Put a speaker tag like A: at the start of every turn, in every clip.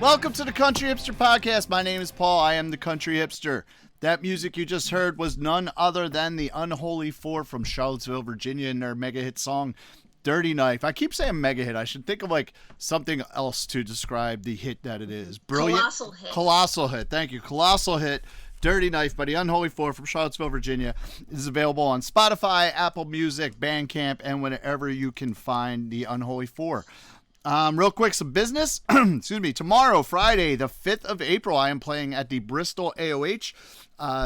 A: Welcome to the Country Hipster Podcast. My name is Paul. I am the Country Hipster. That music you just heard was none other than the Unholy Four from Charlottesville, Virginia, and their mega hit song, Dirty Knife. I keep saying mega hit. I should think of like something else to describe the hit that it is. Brilliant.
B: Colossal hit.
A: Colossal hit. Thank you. Colossal hit. Dirty Knife by the Unholy Four from Charlottesville, Virginia. It is available on Spotify, Apple Music, Bandcamp, and wherever you can find the Unholy Four. Real quick, some business. Excuse me. Tomorrow, Friday, the 5th of April, I am playing at the Bristol AOH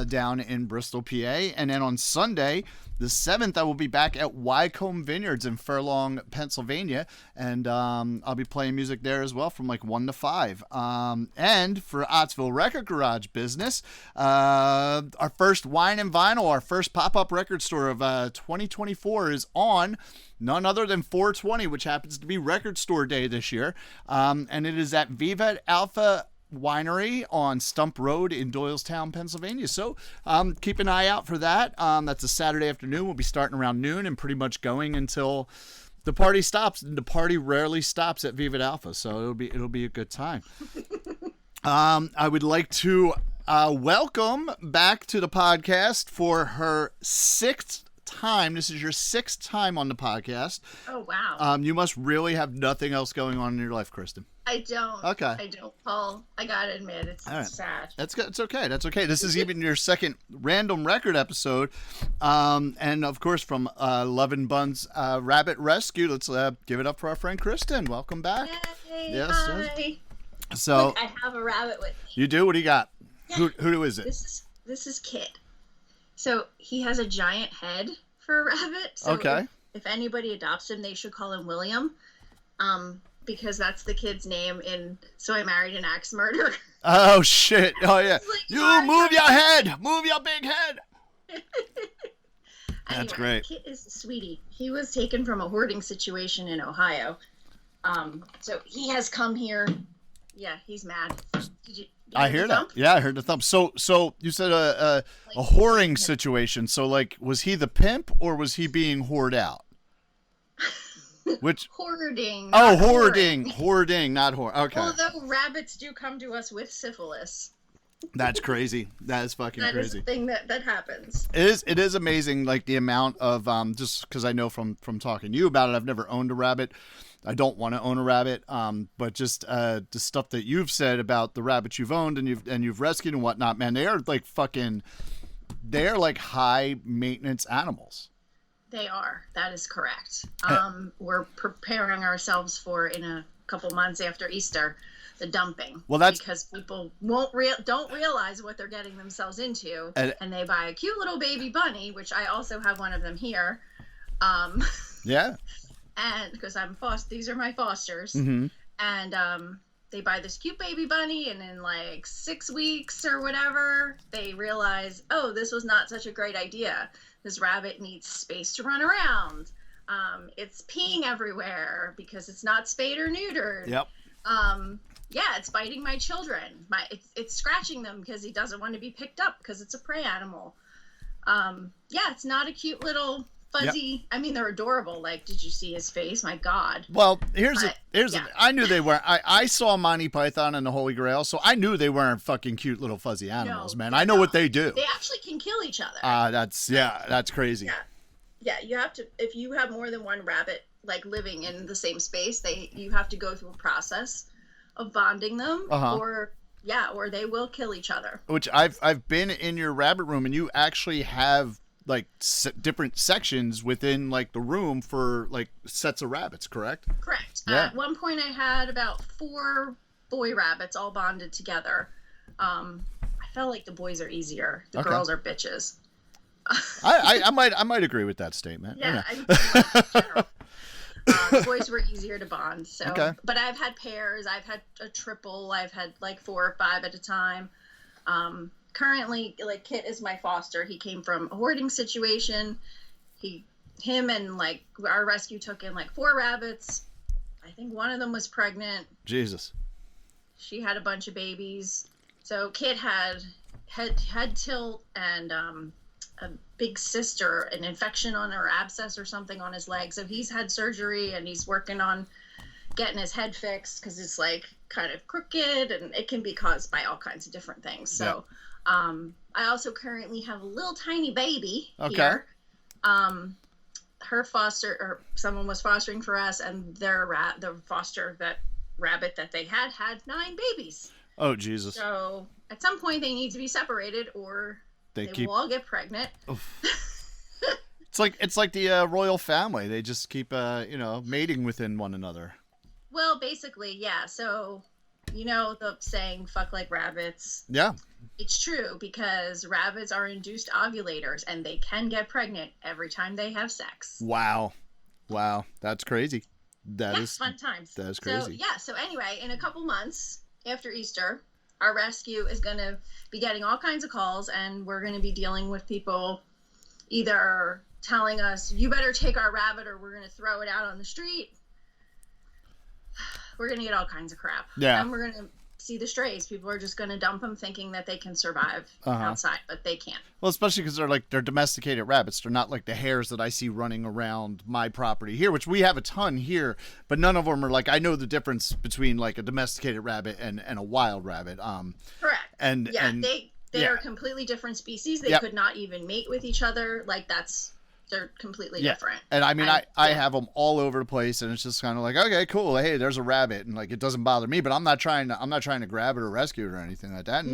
A: down in Bristol, PA. And then on Sunday, the 7th, I will be back at Wycombe Vineyards in Furlong, Pennsylvania. And I'll be playing music there as well from like 1 to 5. And for Ottsville Record Garage business, our first wine and vinyl, our first pop-up record store of 2024 is on none other than 420, which happens to be Record Store Day this year. And it is at Viva Alpha Winery on Stump Road in Doylestown, Pennsylvania. So keep an eye out for that. That's a Saturday afternoon. We'll be starting around noon and pretty much going until the party stops. And the party rarely stops at Viva Alpha, so it'll be a good time. I would like to welcome back to the podcast for her 6th time. This is your 6th time on the podcast.
B: Oh, wow.
A: You must really have nothing else going on in your life, Kristen.
B: I don't.
A: Okay.
B: I don't, Paul. I gotta admit, it's
A: All right.
B: sad.
A: That's good. It's okay. That's okay. This is even your second random record episode. And of course, from Love and Bun's Rabbit Rescue, let's give it up for our friend Kristen. Welcome back.
B: Yay,
A: Yes,
B: hi.
A: yes. So
B: Look, I have a rabbit with me.
A: you do? What do you got?
B: Yeah.
A: Who is it?
B: This is Kit. So he has a giant head for a rabbit. So
A: Okay.
B: if anybody adopts him, they should call him William. Because that's the kid's name in So I Married an Axe Murderer.
A: Oh, shit. Oh, yeah.
B: Like,
A: You
B: "Sorry,
A: move your head. Move your big head. That's
B: Anyway,
A: great.
B: Kit is a sweetie. He was taken from a hoarding situation in Ohio. So he has come here. Yeah, he's mad. Did
A: I
B: you
A: hear
B: the
A: that.
B: thump?
A: Yeah, I heard the thump. So you said a whoring situation. So, like, was he the pimp or was he being whored out? Which
B: Hoarding.
A: Oh,
B: not
A: hoarding,
B: whoring.
A: not whore. Okay,
B: Although rabbits do come to us with syphilis.
A: that's crazy. That is fucking
B: That is
A: crazy.
B: a thing that happens.
A: It is amazing, like the amount of just because I know from talking to you about it. I've never owned a rabbit. I don't want to own a rabbit. But just the stuff that you've said about the rabbits you've owned and you've rescued and whatnot, man, they are like high maintenance animals.
B: They are. That is correct. We're preparing ourselves for, in a couple months after Easter, the dumping.
A: Well, that's
B: because people don't realize what they're getting themselves into, and they buy a cute little baby bunny, which I also have one of them here.
A: Yeah.
B: And because these are my fosters,
A: Mm-hmm.
B: and they buy this cute baby bunny, and in like 6 weeks or whatever, they realize, oh, this was not such a great idea. This rabbit needs space to run around. It's peeing everywhere because it's not spayed or neutered.
A: Yep.
B: Yeah, it's biting my children. It's scratching them because he doesn't want to be picked up because it's a prey animal. Yeah, it's not a cute little fuzzy. Yep. I mean, they're adorable. Like, did you see his face? My God.
A: Well, I knew they weren't. I saw Monty Python and the Holy Grail, so I knew they weren't fucking cute little fuzzy animals, man. I know what they do.
B: They actually can kill each other.
A: That's crazy.
B: Yeah, you have to, if you have more than one rabbit like living in the same space, you have to go through a process of bonding them, or they will kill each other.
A: Which I've been in your rabbit room, and you actually have like different sections within like the room for like sets of rabbits, correct?
B: Correct.
A: Yeah.
B: At one point I had about 4 boy rabbits all bonded together. I felt like the boys are easier. The girls are bitches.
A: I might agree with that statement.
B: Yeah. In general. The boys were easier to bond. So,
A: okay.
B: But I've had pairs. I've had a triple. I've had like 4 or 5 at a time. Currently, like, Kit is my foster. He came from a hoarding situation. Him and like our rescue took in like 4 rabbits. I think one of them was pregnant.
A: Jesus.
B: She had a bunch of babies. So Kit had head tilt and a big cyst or an infection on or abscess or something on his leg. So he's had surgery and he's working on getting his head fixed because it's like kind of crooked, and it can be caused by all kinds of different things. So I also currently have a little tiny baby here. Her foster, or someone was fostering for us, and the foster rabbit that they had 9 babies.
A: Oh, Jesus.
B: So at some point they need to be separated, or they will all get pregnant.
A: It's like the royal family. They just keep mating within one another.
B: Well, basically, yeah. So, the saying, fuck like rabbits.
A: Yeah.
B: It's true, because rabbits are induced ovulators, and they can get pregnant every time they have sex.
A: Wow. That's crazy. That is
B: fun times.
A: That is crazy.
B: So anyway, in a couple months after Easter, our rescue is going to be getting all kinds of calls, and we're going to be dealing with people either telling us, you better take our rabbit or we're going to throw it out on the street. We're going to get all kinds of crap.
A: Yeah.
B: And we're going to see the strays. People are just going to dump them thinking that they can survive outside, but they can't. Well,
A: especially because they're domesticated rabbits. They're not like the hares that I see running around my property here, which we have a ton here, but none of them are like, I know the difference between like a domesticated rabbit and a wild rabbit.
B: Correct.
A: And
B: they are completely different species. They could not even mate with each other. Like they're completely different.
A: And I mean, I have them all over the place, and it's just kind of like, okay, cool. Hey, there's a rabbit, and like it doesn't bother me, but I'm not trying to grab it or rescue it or anything like that.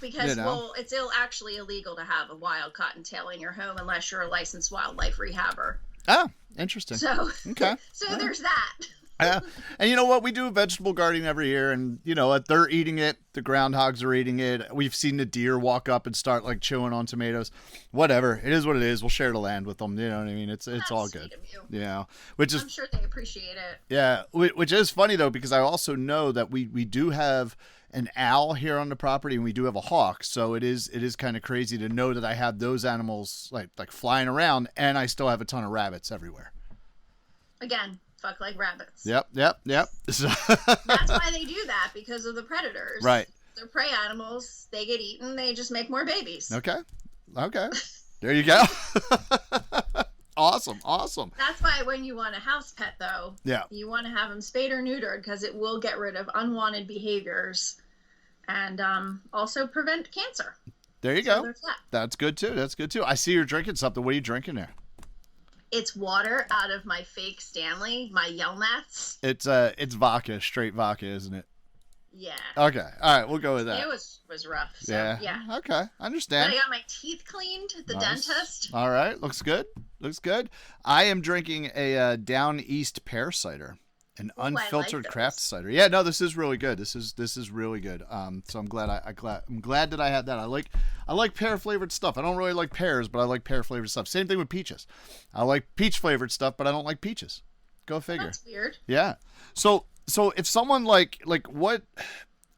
B: Because it's actually illegal to have a wild cottontail in your home unless you're a licensed wildlife rehabber.
A: Oh, interesting.
B: So
A: okay,
B: there's that.
A: Yeah. And you know what? We do vegetable gardening every year, and they're eating it. The groundhogs are eating it. We've seen the deer walk up and start like chewing on tomatoes. Whatever. It is what it is. We'll share the land with them. You know what I mean? It's all good. Yeah. I'm
B: sure they appreciate it.
A: Yeah. Which is funny though, because I also know that we do have an owl here on the property, and we do have a hawk. So it is kind of crazy to know that I have those animals like flying around, and I still have a ton of rabbits everywhere.
B: Again. Fuck like rabbits.
A: Yep.
B: That's why they do that, because of the predators.
A: Right.
B: They're prey animals. They get eaten. They just make more babies.
A: Okay. There you go. Awesome.
B: That's why when you want a house pet, though, you want to have them spayed or neutered, because it will get rid of unwanted behaviors and also prevent cancer.
A: There you go. That's good too. I see you're drinking something. What are you drinking there?
B: It's water out of my fake Stanley, my Yelnats.
A: It's vodka, straight vodka, isn't it?
B: Yeah.
A: Okay. All right, we'll go with that.
B: It was rough. So, yeah.
A: Okay, I understand.
B: But I got my teeth cleaned at the dentist.
A: All right, looks good. I am drinking a Down East pear cider, an unfiltered craft cider. Yeah, no, this is really good. This is really good. So I'm glad I'm glad that I had that. I like pear flavored stuff. I don't really like pears, but I like pear flavored stuff. Same thing with peaches. I like peach flavored stuff, but I don't like peaches. Go figure.
B: That's weird.
A: Yeah. So if someone like what,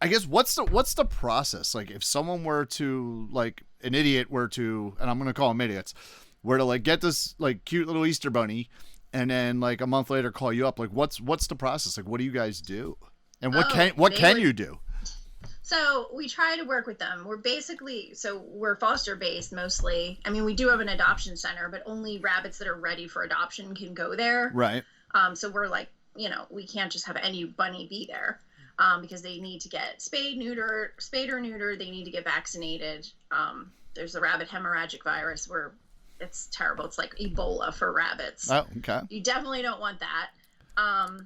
A: I guess what's the process? Like if someone were to, like an idiot were to, and I'm going to call them idiots, were to like get this like cute little Easter bunny, and then like a month later call you up, like what's the process? Like what do you guys do? And what can you do?
B: So we try to work with them. We're foster based mostly. I mean, we do have an adoption center, but only rabbits that are ready for adoption can go there.
A: Right.
B: So we're like, we can't just have any bunny be there, because they need to get spayed or neutered. They need to get vaccinated. There's the rabbit hemorrhagic virus where it's terrible. It's like Ebola for rabbits.
A: Oh, okay.
B: You definitely don't want that.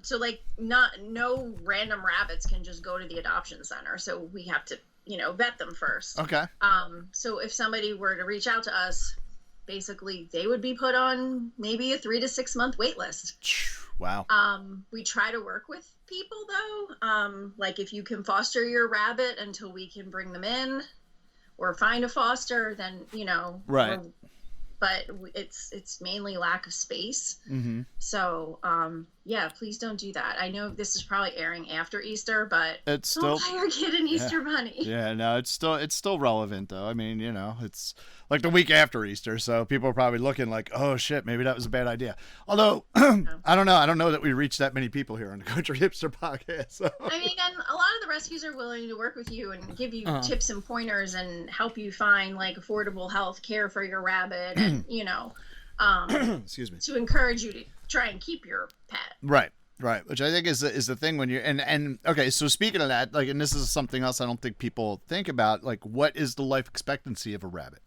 B: So like no random rabbits can just go to the adoption center. So we have to, vet them first.
A: Okay.
B: So if somebody were to reach out to us, basically they would be put on maybe a 3 to 6 month wait list.
A: Wow.
B: We try to work with people though. Like if you can foster your rabbit until we can bring them in or find a foster, then,
A: right.
B: But it's mainly lack of space.
A: Mm-hmm.
B: So, please don't do that. I know this is probably airing after Easter, but
A: it's
B: don't buy your kid an Easter bunny.
A: Yeah, no, it's still relevant though. I mean, it's like the week after Easter, so people are probably looking like, oh shit, maybe that was a bad idea. Although, I don't know that we reach that many people here on the Country Hipster podcast. So.
B: I mean, and a lot of the rescues are willing to work with you and give you tips and pointers and help you find like affordable health care for your rabbit, and excuse me, to encourage you to try and keep your pet.
A: Right. Right, which I think is the thing when you're and okay. So speaking of that, like, and this is something else I don't think people think about. Like, what is the life expectancy of a rabbit?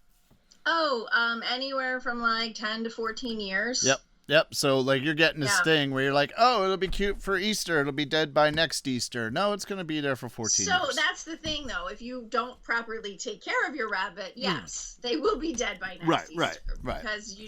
B: Oh, anywhere from like 10 to 14 years.
A: Yep. Yep. So like you're getting this
B: Yeah.
A: thing where you're like, oh, it'll be cute for Easter. It'll be dead by next Easter. No, it's gonna be there for 14
B: So
A: years.
B: that's the thing, though. If you don't properly take care of your rabbit, yes, they will be dead by next Easter.
A: Right.
B: Because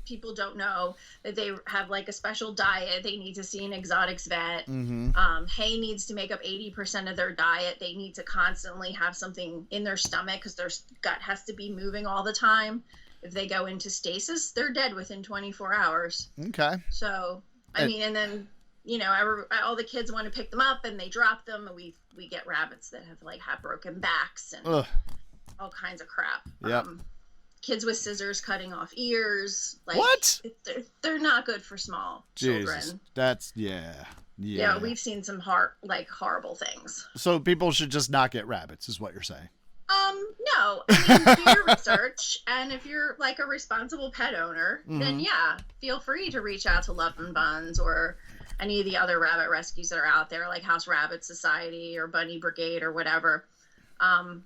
B: people don't know that they have like a special diet. They need to see an exotics vet.
A: Mm-hmm.
B: Hay needs to make up 80% of their diet. They need to constantly have something in their stomach because their gut has to be moving all the time. If they go into stasis, they're dead within 24 hours.
A: Okay.
B: So, I mean, and then, all the kids want to pick them up and they drop them. And we get rabbits that have broken backs and all kinds of crap.
A: Yep.
B: Kids with scissors cutting off ears.
A: What?
B: They're not good for small children.
A: Jesus. That's, yeah.
B: Yeah, we've seen some horrible things.
A: So people should just not get rabbits, is what you're saying.
B: No. I mean, do your research, and if you're like a responsible pet owner, then yeah, feel free to reach out to Love and Buns or any of the other rabbit rescues that are out there, like House Rabbit Society or Bunny Brigade or whatever. And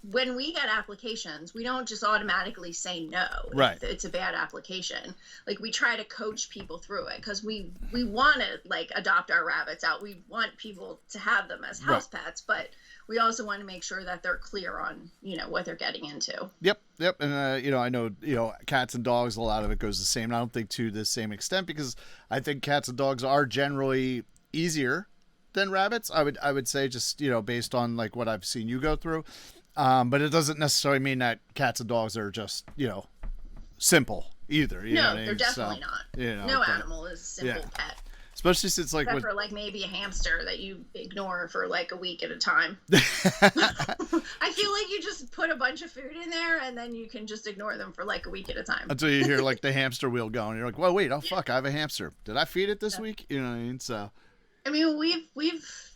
B: when we get applications, we don't just automatically say no.
A: Right.
B: If it's a bad application. Like, we try to coach people through it because we want to adopt our rabbits out. We want people to have them as house pets, but we also want to make sure that they're clear on, what they're getting into.
A: Yep. And, I know, cats and dogs, a lot of it goes the same. I don't think to the same extent because I think cats and dogs are generally easier than rabbits. I would say just, based on like what I've seen you go through. But it doesn't necessarily mean that cats and dogs are just, simple either. You know what I mean?
B: They're definitely not. No animal is a simple pet.
A: Especially since
B: except for maybe a hamster that you ignore for a week at a time. I feel like you just put a bunch of food in there and then you can just ignore them for a week at a time.
A: Until you hear the hamster wheel going. You're like, well, wait, oh fuck, I have a hamster. Did I feed it this week? You know what I mean? So.
B: I mean, we've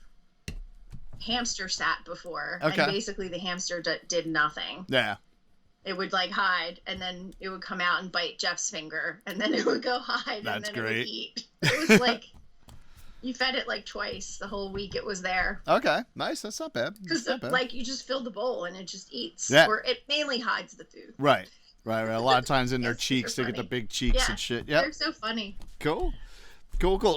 B: hamster sat before, and basically the hamster did nothing.
A: Yeah.
B: It would hide, and then it would come out and bite Jeff's finger, and then it would go hide, and then it would eat. It was you fed it twice the whole week it was there.
A: Okay, nice. That's not bad.
B: Because you just fill the bowl and it just eats.
A: Yeah.
B: Or it mainly hides the food.
A: Right. A lot of times in their cheeks, they get the big cheeks and shit. Yeah.
B: They're so funny.
A: Cool.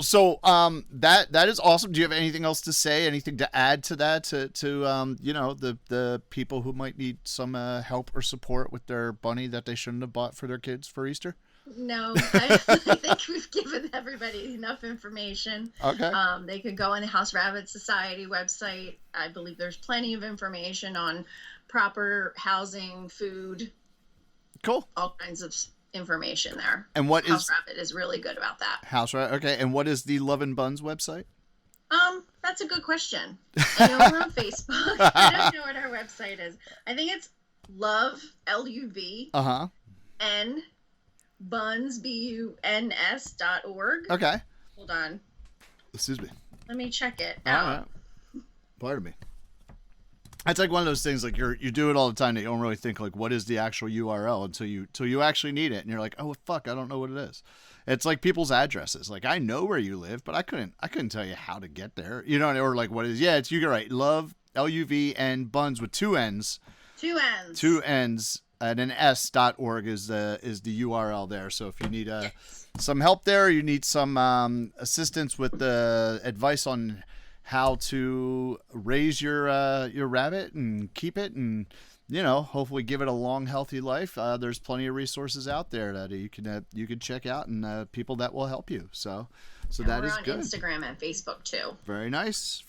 A: So, that is awesome. Do you have anything else to say? Anything to add to that? To the people who might need some help or support with their bunny that they shouldn't have bought for their kids for Easter?
B: No, I think we've given everybody enough information.
A: Okay.
B: They could go on the House Rabbit Society website. I believe there's plenty of information on proper housing, food. Cool. All kinds of information there.
A: And what
B: House Rabbit is really good about that.
A: House Rabbit. Okay. And what is the Love and Buns website?
B: That's a good question. I know we're on Facebook. I don't know what our website is. I think it's Love LUV. N Buns BUNS.org.
A: Okay.
B: Hold on.
A: Excuse me.
B: Let me check it
A: out.
B: out.
A: Right. Pardon me. It's one of those things you do it all the time that you don't really think what is the actual URL until you actually need it and you're like, oh fuck, I don't know what it is. It's like people's addresses. I know where you live, but I couldn't tell you how to get there. Or what it is. Yeah, you're right. Love LUV and Buns with two N's. Two N's and an S.org is the URL there. So if you need some help there, you need some assistance with the advice on how to raise your rabbit and keep it and hopefully give it a long healthy life, there's plenty of resources out there that you can check out and people that will help you. So that is good.
B: We're on Instagram and Facebook too.
A: Very nice.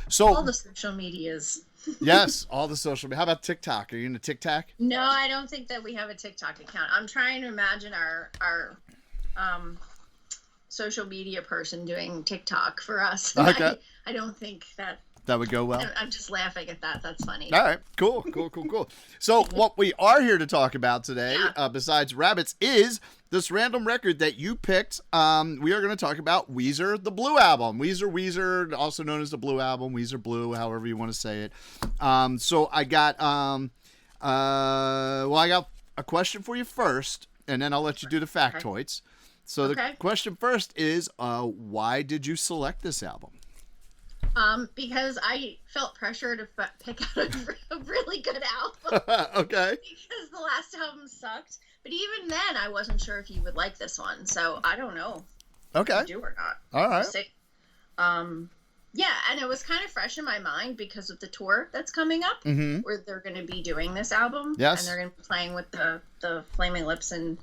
A: So
B: all the social medias.
A: Yes, all the social media. How about TikTok? Are you into TikTok?
B: No, I don't think that we have a TikTok account. I'm trying to imagine our social media person doing TikTok for us.
A: Okay.
B: I don't think that
A: would go well.
B: I'm just laughing at that. That's funny.
A: All right. Cool. So what we are here to talk about today, besides rabbits, is this random record that you picked. We are going to talk about Weezer, the Blue Album. Weezer, also known as the Blue Album, Weezer Blue, however you want to say it. So I got, I got a question for you first, and then I'll let you do the factoids. So the
B: Okay.
A: question first is, why did you select this album?
B: Because I felt pressure to pick out a really good album.
A: Okay.
B: Because the last album sucked. But even then, I wasn't sure if you would like this one. So I don't know
A: Okay.
B: if you do or not.
A: All right.
B: We'll see. Yeah, and it was kind of fresh in my mind because of the tour that's coming up, where they're going to be doing this album.
A: Yes.
B: And they're going to be playing with the Flaming Lips and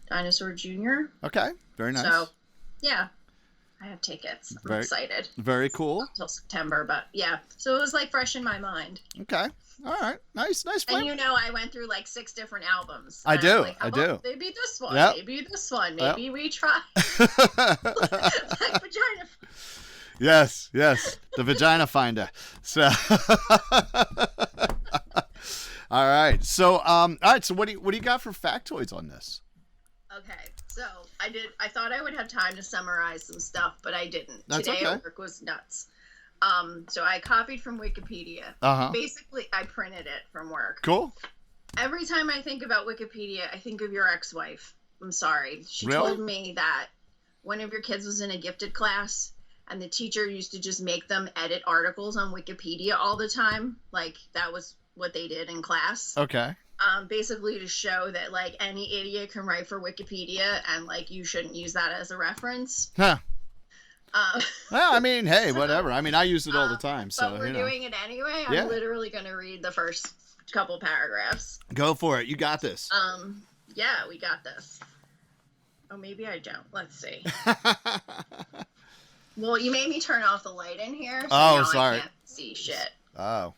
B: Dinosaur Jr.
A: Okay. Very nice.
B: So, yeah, I have tickets. I'm excited.
A: Very cool.
B: Until September, but yeah. So it was like fresh in my mind.
A: Okay. All right. Nice.
B: And you know, I went through like 6 different albums.
A: I do.
B: Like,
A: I do.
B: Maybe this one.
A: Yep.
B: Maybe this one. Maybe we try. Like Vagina.
A: Yes. The Vagina Finder. So, all right. So, So, what do you got for factoids on this?
B: Okay, so I thought I would have time to summarize some stuff, but I didn't.
A: That's
B: Today
A: okay.
B: at work was nuts. So I copied from Wikipedia. Basically, I printed it from work.
A: Cool.
B: Every time I think about Wikipedia, I think of your ex-wife. I'm sorry. She
A: Really?
B: told me that one of your kids was in a gifted class, and the teacher used to just make them edit articles on Wikipedia all the time. Like, that was what they did in class.
A: Okay.
B: Basically to show that, like, any idiot can write for Wikipedia, and, like, you shouldn't use that as a reference.
A: Huh. Well, I mean, hey, whatever. I mean, I use it all the time, so,
B: but we're doing it anyway. I'm literally going to read the first couple paragraphs.
A: Go for it. You got this.
B: Yeah, we got this. Oh, maybe I don't. Let's see. Well, you made me turn off the light in here, so now
A: sorry.
B: I can't see shit.
A: Oh.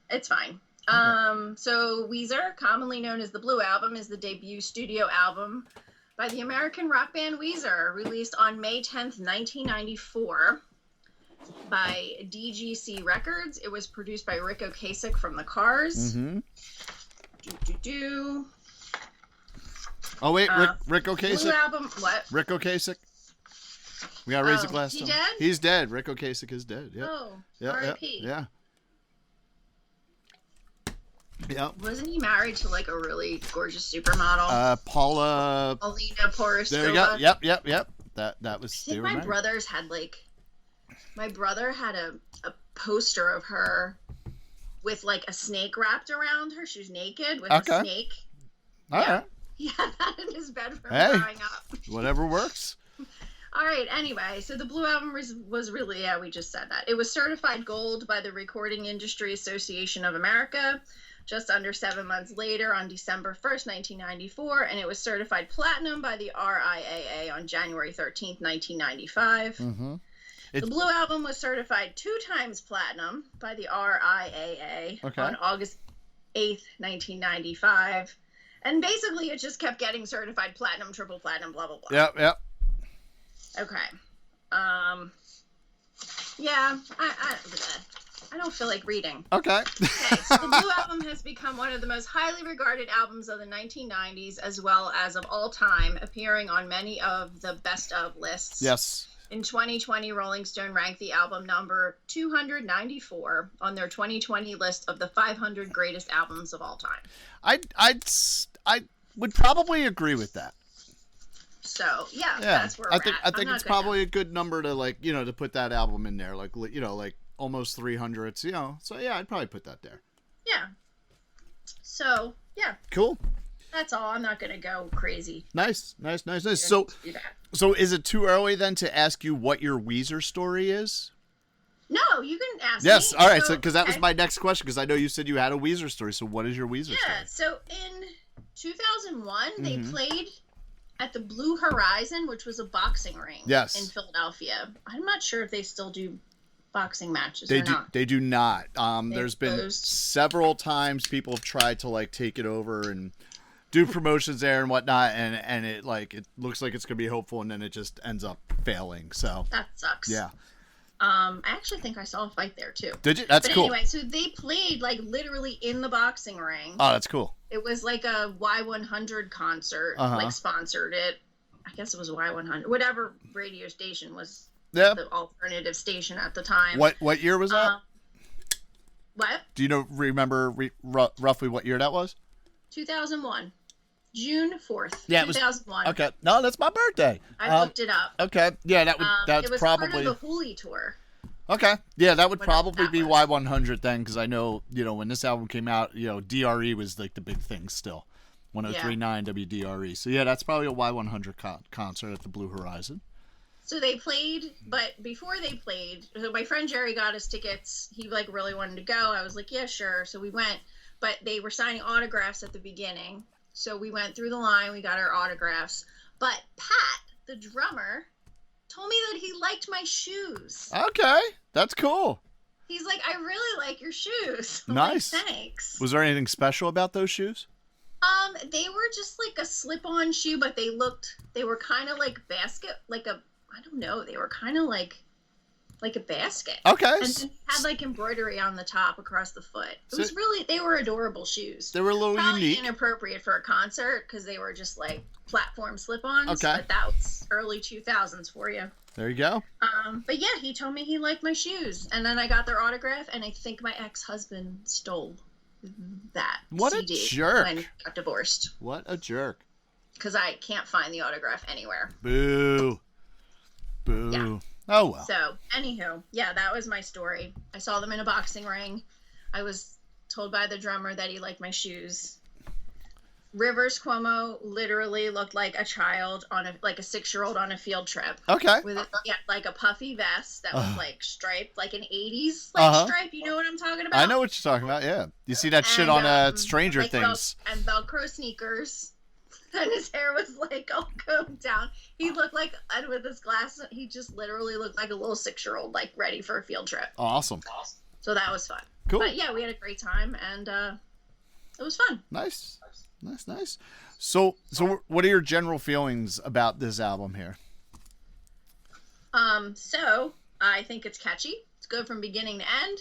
B: It's fine.
A: Okay.
B: So Weezer, commonly known as the Blue Album, is the debut studio album by the American rock band Weezer, released on May 10th, 1994 by DGC Records. It was produced by Rick Ocasek from The Cars.
A: Oh, wait, Rick Ocasek?
B: Blue Album, what?
A: Rick Ocasek? We gotta raise a glass to him.
B: He dead?
A: He's dead. Rick Ocasek is dead. Yep.
B: Oh,
A: Yep,
B: R.I.P.
A: Yeah. Yep.
B: Wasn't he married to, like, a really gorgeous supermodel?
A: Paula.
B: Alina Porostova.
A: There we go. Yep. That was.
B: I think my brothers had, like, my brother had a poster of her with, like, a snake wrapped around her. She was naked with a snake.
A: All right.
B: He had that in his bedroom growing up.
A: Whatever works.
B: All right, anyway, so the Blue Album was really, we just said that. It was certified gold by the Recording Industry Association of America just under 7 months later on December 1st, 1994, and it was certified platinum by the RIAA on January 13th, 1995. The Blue Album was certified 2 times platinum by the RIAA on August 8th, 1995. And basically, it just kept getting certified platinum, triple platinum, blah, blah, blah.
A: Yep.
B: Okay. Yeah, I don't feel like reading.
A: Okay.
B: So the Blue Album has become one of the most highly regarded albums of the 1990s, as well as of all time, appearing on many of the best of lists.
A: Yes.
B: In 2020, Rolling Stone ranked the album number 294 on their 2020 list of the 500 greatest albums of all time.
A: I would probably agree with that.
B: So that's where we're at.
A: I think it's probably a good number to, like, you know, to put that album in there, like, you know, like almost 300. You know, so yeah, I'd probably put that there.
B: Yeah. So yeah.
A: Cool.
B: That's all. I'm not gonna go crazy.
A: Nice. So is it too early then to ask you what your Weezer story is?
B: No, you can ask me.
A: Yes, all right. So because that was my next question, because I know you said you had a Weezer story. So what is your Weezer story?
B: Yeah. So in 2001, they played at the Blue Horizon, which was a boxing ring.
A: Yes.
B: In Philadelphia. I'm not sure if they still do boxing matches
A: or
B: not.
A: They do not. There's been several times people have tried to, like, take it over and do promotions there and whatnot, and it looks like it's gonna be hopeful, and then it just ends up failing. So
B: that sucks.
A: Yeah.
B: I actually think I saw a fight there too.
A: Did you? That's cool.
B: Anyway, so they played, like, literally in the boxing ring.
A: Oh, that's cool.
B: It was like a Y100 concert, like, sponsored it. I guess it was Y100, whatever radio station was the alternative station at the time.
A: What year was that?
B: What?
A: Do you remember roughly what year that was?
B: 2001. June 4th,
A: Yeah,
B: 2001.
A: Okay. No, that's my birthday.
B: I looked it up.
A: Okay. Yeah, that's
B: it was
A: probably
B: part of the Hooli tour.
A: Okay. Yeah, that would
B: Whatever
A: probably
B: that
A: be
B: was.
A: Y100 then, because I know, when this album came out, DRE was like the big thing still. 103.9 WDRE. So yeah, that's probably a Y100 concert at the Blue Horizon.
B: So they played, but before they played, so my friend Jerry got us tickets. He like really wanted to go. I was like, yeah, sure. So we went, but they were signing autographs at the beginning. So we went through the line. We got our autographs. But Pat, the drummer, told me that he liked my shoes.
A: Okay, that's cool.
B: He's like, I really like your shoes. I'm
A: Nice.
B: like, thanks.
A: Was there anything special about those shoes?
B: They were just like a slip-on shoe, but they were kind of like I don't know, they were kind of like a basket.
A: Okay.
B: And then had like embroidery on the top across the foot. They were adorable shoes.
A: They were a little
B: Probably
A: unique.
B: Inappropriate for a concert because they were just like platform slip-ons.
A: Okay.
B: But that was early 2000s for you.
A: There you go.
B: But yeah, he told me he liked my shoes. And then I got their autograph, and I think my ex-husband stole that
A: What
B: CD
A: a jerk.
B: when we got divorced.
A: What a jerk.
B: Because I can't find the autograph anywhere.
A: Boo. Boo.
B: Yeah.
A: Oh, well.
B: So, anywho, yeah, that was my story. I saw them in a boxing ring. I was told by the drummer that he liked my shoes. Rivers Cuomo literally looked like a child like a 6-year-old on a field trip.
A: Okay.
B: With like a puffy vest that was like striped, like an 80s stripe. You know what I'm talking about?
A: I know what you're talking about, yeah. You see that shit on Stranger Things.
B: And Velcro sneakers. And his hair was like all combed down. He looked like, and with his glasses, he just literally looked like a little 6-year-old, like ready for a field trip.
A: Awesome.
B: So that was fun.
A: Cool.
B: But yeah, we had a great time, and it was fun.
A: Nice. So what are your general feelings about this album here?
B: So I think it's catchy. It's good from beginning to end,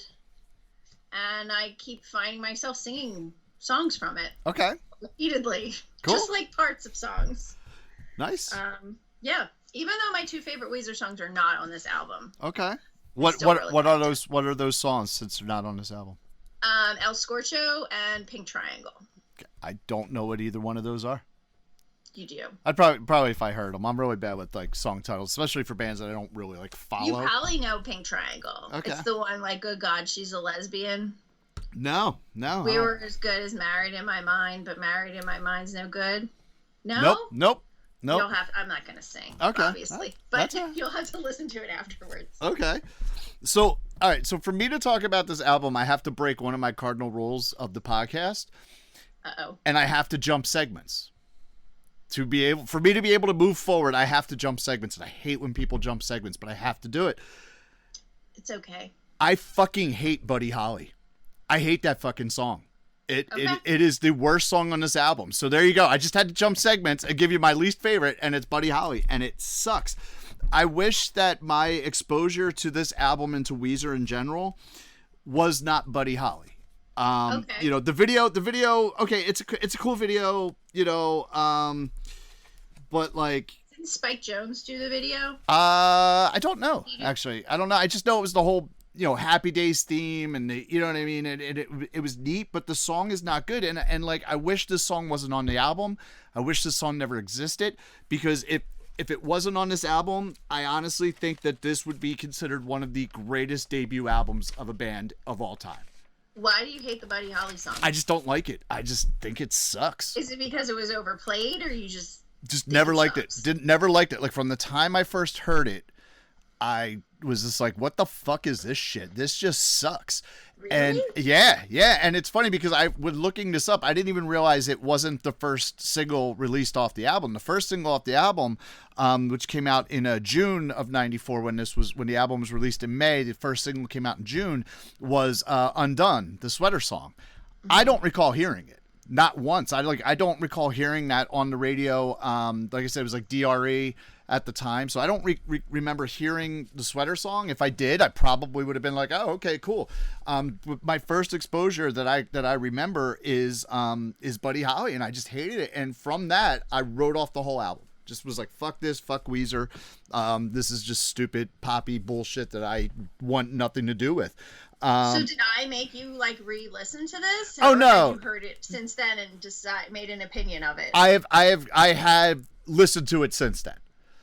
B: and I keep finding myself singing songs from it.
A: Okay.
B: Repeatedly.
A: Cool.
B: Just like parts of songs.
A: Nice.
B: Yeah. Even though my two favorite Weezer songs are not on this album.
A: Okay. What are those songs since they're not on this album?
B: El Scorcho and Pink Triangle.
A: I don't know what either one of those are.
B: You do.
A: I'd probably if I heard them. I'm really bad with like song titles, especially for bands that I don't really like follow.
B: You probably know Pink Triangle.
A: Okay.
B: It's the one like, good God, she's a lesbian.
A: No.
B: We were as good as Married in My Mind, but Married in My Mind's no good. No?
A: Nope.
B: You'll have. I'm not gonna sing.
A: Okay.
B: Obviously, but you'll have to listen to it afterwards.
A: Okay. So, all right. So for me to talk about this album, I have to break one of my cardinal rules of the podcast.
B: Uh-oh.
A: And I have to jump segments. For me to be able to move forward, I have to jump segments. And I hate when people jump segments, but I have to do it.
B: It's okay.
A: I fucking hate Buddy Holly. I hate that fucking song. It is the worst song on this album. So there you go. I just had to jump segments and give you my least favorite, and it's Buddy Holly, and it sucks. I wish that my exposure to this album and to Weezer in general was not Buddy Holly.
B: Okay.
A: The video. Okay, it's a cool video. But like.
B: Didn't Spike Jonze do the video?
A: I don't know. Actually, I don't know. I just know it was the whole. Happy Days theme, and you know what I mean. It was neat, but the song is not good. And like, I wish this song wasn't on the album. I wish this song never existed, because if it wasn't on this album, I honestly think that this would be considered one of the greatest debut albums of a band of all time.
B: Why do you hate the Buddy Holly song?
A: I just don't like it. I just think it sucks.
B: Is it because it was overplayed, or you just
A: never liked it? Never liked it. Like, from the time I first heard it, I was just like, what the fuck is this shit? This just sucks.
B: Really?
A: And yeah. And it's funny because I was looking this up. I didn't even realize it wasn't the first single released off the album. The first single off the album, which came out in June of '94, when the album was released in May, the first single came out in June, was Undone, the Sweater song. Mm-hmm. I don't recall hearing it. Not once. I don't recall hearing that on the radio. Like I said, it was like DRE at the time, so I don't remember hearing the Sweater song. If I did, I probably would have been like, "Oh, okay, cool." My first exposure that I remember is Buddy Holly, and I just hated it. And from that, I wrote off the whole album. Just was like, "Fuck this, fuck Weezer. This is just stupid poppy bullshit that I want nothing to do with."
B: So did I make you like re-listen to this?
A: Oh,
B: Or
A: no.
B: have you heard it since then and made an opinion of it?
A: I had listened to it since then.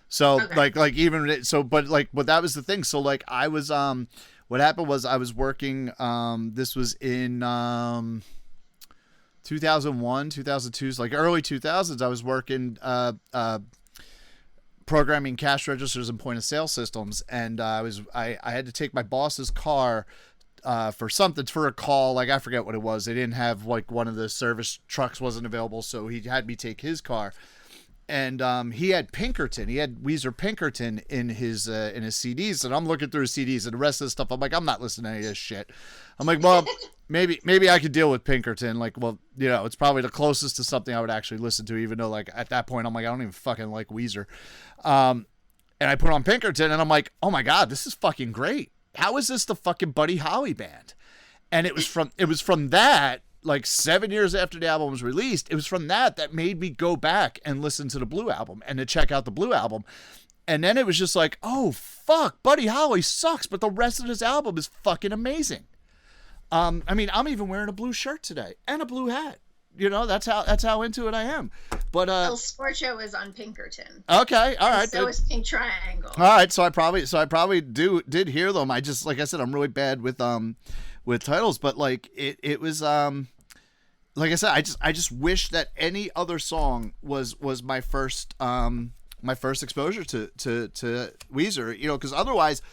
A: So
B: Okay.
A: like even so, but that was the thing. So like I was what happened was I was working. This was in 2001, 2002, so like early 2000s. I was working programming cash registers and point of sale systems, and I had to take my boss's car for something, for a call. Like I forget what it was. They didn't have, like, one of the service trucks wasn't available, so he had me take his car. And he had Pinkerton. He had Weezer Pinkerton in his CDs, and I'm looking through his CDs and the rest of the stuff. I'm like, I'm not listening to any of this shit. I'm like, well, maybe I could deal with Pinkerton. Like, well, it's probably the closest to something I would actually listen to, even though, like, at that point I'm like, I don't even fucking like Weezer. And I put on Pinkerton, and I'm like, oh my god, this is fucking great. How is this the fucking Buddy Holly band? And it was from that, like 7 years after the album was released, it was from that made me go back and listen to the Blue album and to check out the Blue album. And then it was just like, oh fuck, Buddy Holly sucks, but the rest of this album is fucking amazing. I mean, I'm even wearing a blue shirt today and a blue hat. That's how into it I am. But
B: El Scorcho is on Pinkerton.
A: Okay, all right.
B: So is Pink Triangle.
A: All right, so I probably did hear them. I just, like I said, I'm really bad with titles, but like it was like I said, I just wish that any other song was my first exposure to Weezer, because otherwise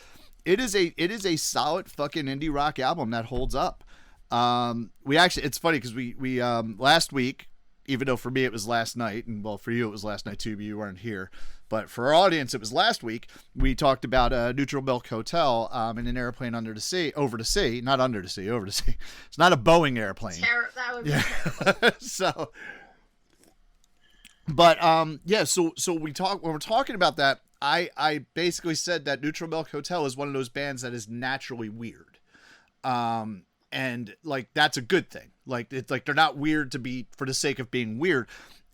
A: it is a solid fucking indie rock album that holds up. It's funny because we last week, even though for me it was last night, and well, for you it was last night too, but you weren't here. But for our audience, it was last week. We talked about Neutral Milk Hotel in an airplane over the sea, not under the sea, over the sea. It's not a Boeing airplane.
B: That would be terrible.
A: So, but so when we're talking about that, I basically said that Neutral Milk Hotel is one of those bands that is naturally weird. And like that's a good thing. Like it's like they're not weird to be for the sake of being weird.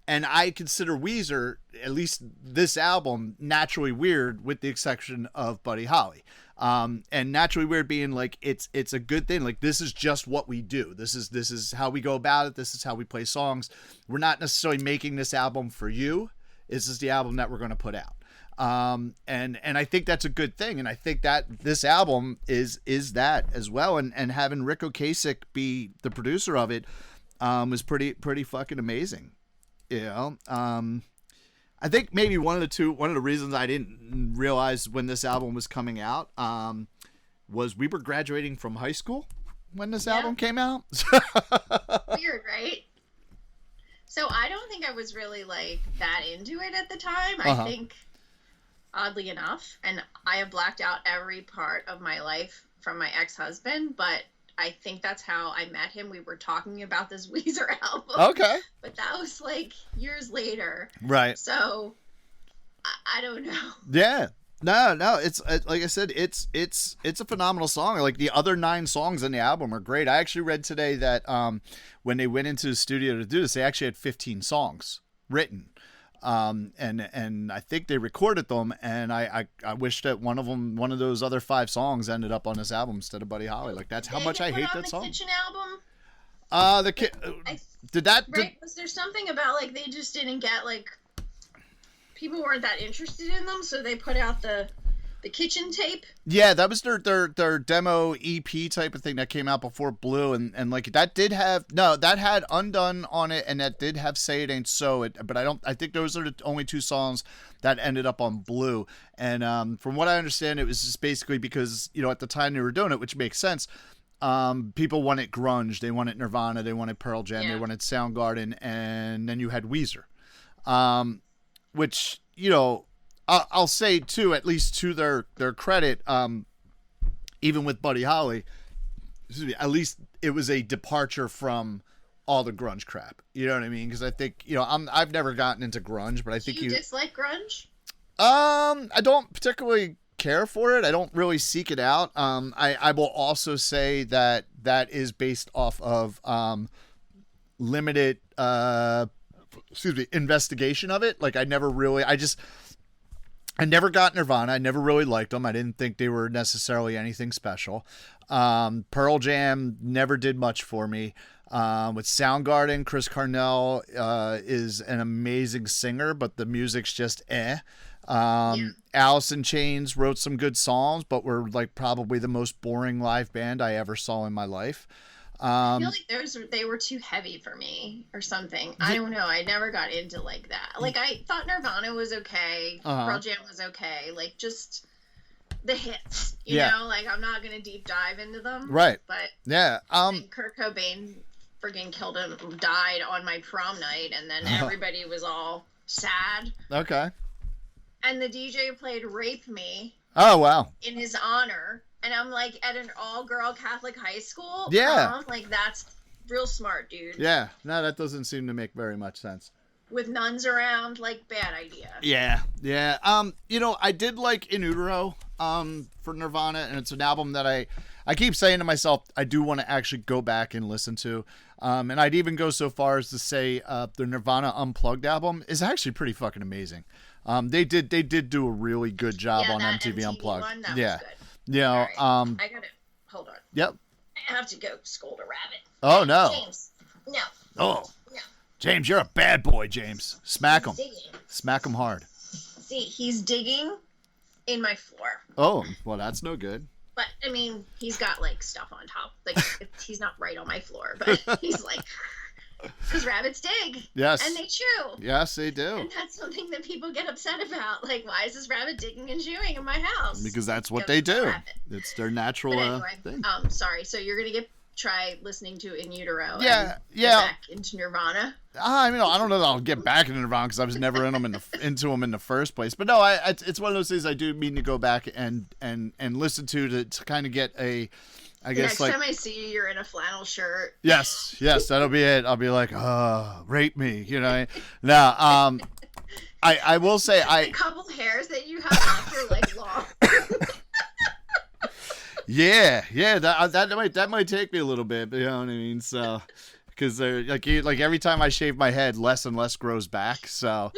A: And I consider Weezer, at least this album, naturally weird, with the exception of Buddy Holly. And naturally weird being like it's a good thing. Like this is just what we do. This is how we go about it. This is how we play songs. We're not necessarily making this album for you. This is the album that we're going to put out. And I think that's a good thing. And I think that this album is that as well. And having Rick Ocasek be the producer of it was pretty fucking amazing. I think maybe one of the reasons I didn't realize when this album was coming out was we were graduating from high school when this album came out.
B: Weird, right? So I don't think I was really like that into it at the time. I think, oddly enough, and I have blacked out every part of my life from my ex-husband, but I think that's how I met him. We were talking about this Weezer album. Okay. But that was like years later.
A: Right.
B: So I don't know.
A: Yeah. No. It's like I said, it's a phenomenal song. Like the other 9 songs on the album are great. I actually read today that when they went into the studio to do this, they actually had 15 songs written. And I think they recorded them, and I wish that one of those other 5 songs ended up on this album instead of Buddy Holly. Like that's how much I hate that song.
B: Kitchen
A: Was
B: album.
A: there
B: something about like they just didn't get like people weren't that interested in them, so they put out the kitchen tape?
A: Yeah, that was their demo EP type of thing that came out before Blue, and like that had Undone on it, and that did have Say It Ain't So. But I think those are the only 2 songs that ended up on Blue. And from what I understand, it was just basically because at the time they were doing it, which makes sense. People wanted grunge, they wanted Nirvana, they wanted Pearl Jam, they wanted Soundgarden, and then you had Weezer, which I'll say too, at least to their credit, even with Buddy Holly, at least it was a departure from all the grunge crap. You know what I mean? Because I think I've never gotten into grunge, but I think
B: you dislike grunge.
A: I don't particularly care for it. I don't really seek it out. I will also say that is based off of limited investigation of it. Like I I never got Nirvana. I never really liked them. I didn't think they were necessarily anything special. Pearl Jam never did much for me. With Soundgarden, Chris Cornell is an amazing singer, but the music's just eh. Alice in Chains wrote some good songs, but were like probably the most boring live band I ever saw in my life.
B: I feel like they were too heavy for me or something. I don't know. I never got into like that. Like I thought Nirvana was okay. Pearl Jam was okay. Like just the hits, you know? Like I'm not gonna deep dive into them.
A: Right.
B: But
A: yeah.
B: Kurt Cobain friggin' killed him, died on my prom night, and then everybody was all sad.
A: Okay.
B: And the DJ played "Rape Me."
A: Oh wow.
B: In his honor. And I'm like, at an all-girl Catholic high school?
A: Yeah.
B: Like, that's real smart, dude.
A: Yeah. No, that doesn't seem to make very much sense.
B: With nuns around, like, bad idea.
A: Yeah. Yeah. You know, I did like In Utero for Nirvana, and it's an album that I keep saying to myself, I do want to actually go back and listen to. And I'd even go so far as to say the Nirvana Unplugged album is actually pretty fucking amazing. They did do a really good job on MTV Unplugged.
B: One, that
A: yeah.
B: was good.
A: You know,
B: right. I gotta hold on.
A: Yep.
B: I have to go scold a rabbit.
A: Oh no.
B: James. No.
A: Oh.
B: No.
A: James, you're a bad boy, James. Smack him. Smack him hard.
B: See, he's digging in my floor.
A: Oh, well, that's no good.
B: But I mean, he's got like stuff on top. Like he's not right on my floor, but he's like. Because rabbits dig.
A: Yes.
B: And they chew.
A: Yes, they do.
B: And that's something that people get upset about. Like, why is this rabbit digging and chewing in my house?
A: Because that's what they do. It's their natural thing.
B: Sorry. So you're gonna try listening to In Utero.
A: Yeah.
B: And get back into Nirvana.
A: I mean, I don't know that I'll get back into Nirvana because I was never into them in the first place. But no, it's one of those things I do mean to go back and listen to kind of get a. I guess
B: next time I see you, you're in a flannel shirt.
A: Yes, that'll be it. I'll be like, rape me, you know. Now, I will say
B: a couple hairs that you have off are like long.
A: yeah, that might take me a little bit, you know what I mean? So, because they're like every time I shave my head, less and less grows back. So.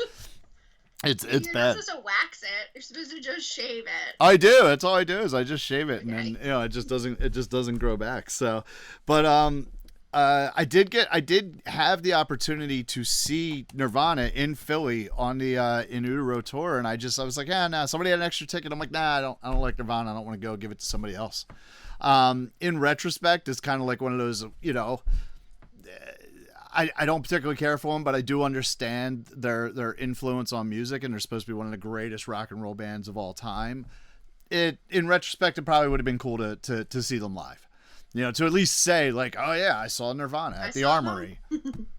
A: It's
B: you're
A: bad.
B: You're not supposed to wax it. You're supposed to just shave it.
A: I do. That's all I do is I just shave it, and then it just doesn't grow back. So, but I did have the opportunity to see Nirvana in Philly on the In Utero tour, and I was like, nah. Somebody had an extra ticket. I'm like, nah, I don't like Nirvana. I don't want to go. Give it to somebody else. In retrospect, it's kind of like one of those, you know. I don't particularly care for them, but I do understand their influence on music, and they're supposed to be one of the greatest rock and roll bands of all time. In retrospect, it probably would have been cool to see them live. You know, to at least say, like, oh, yeah, I saw Nirvana at the Armory.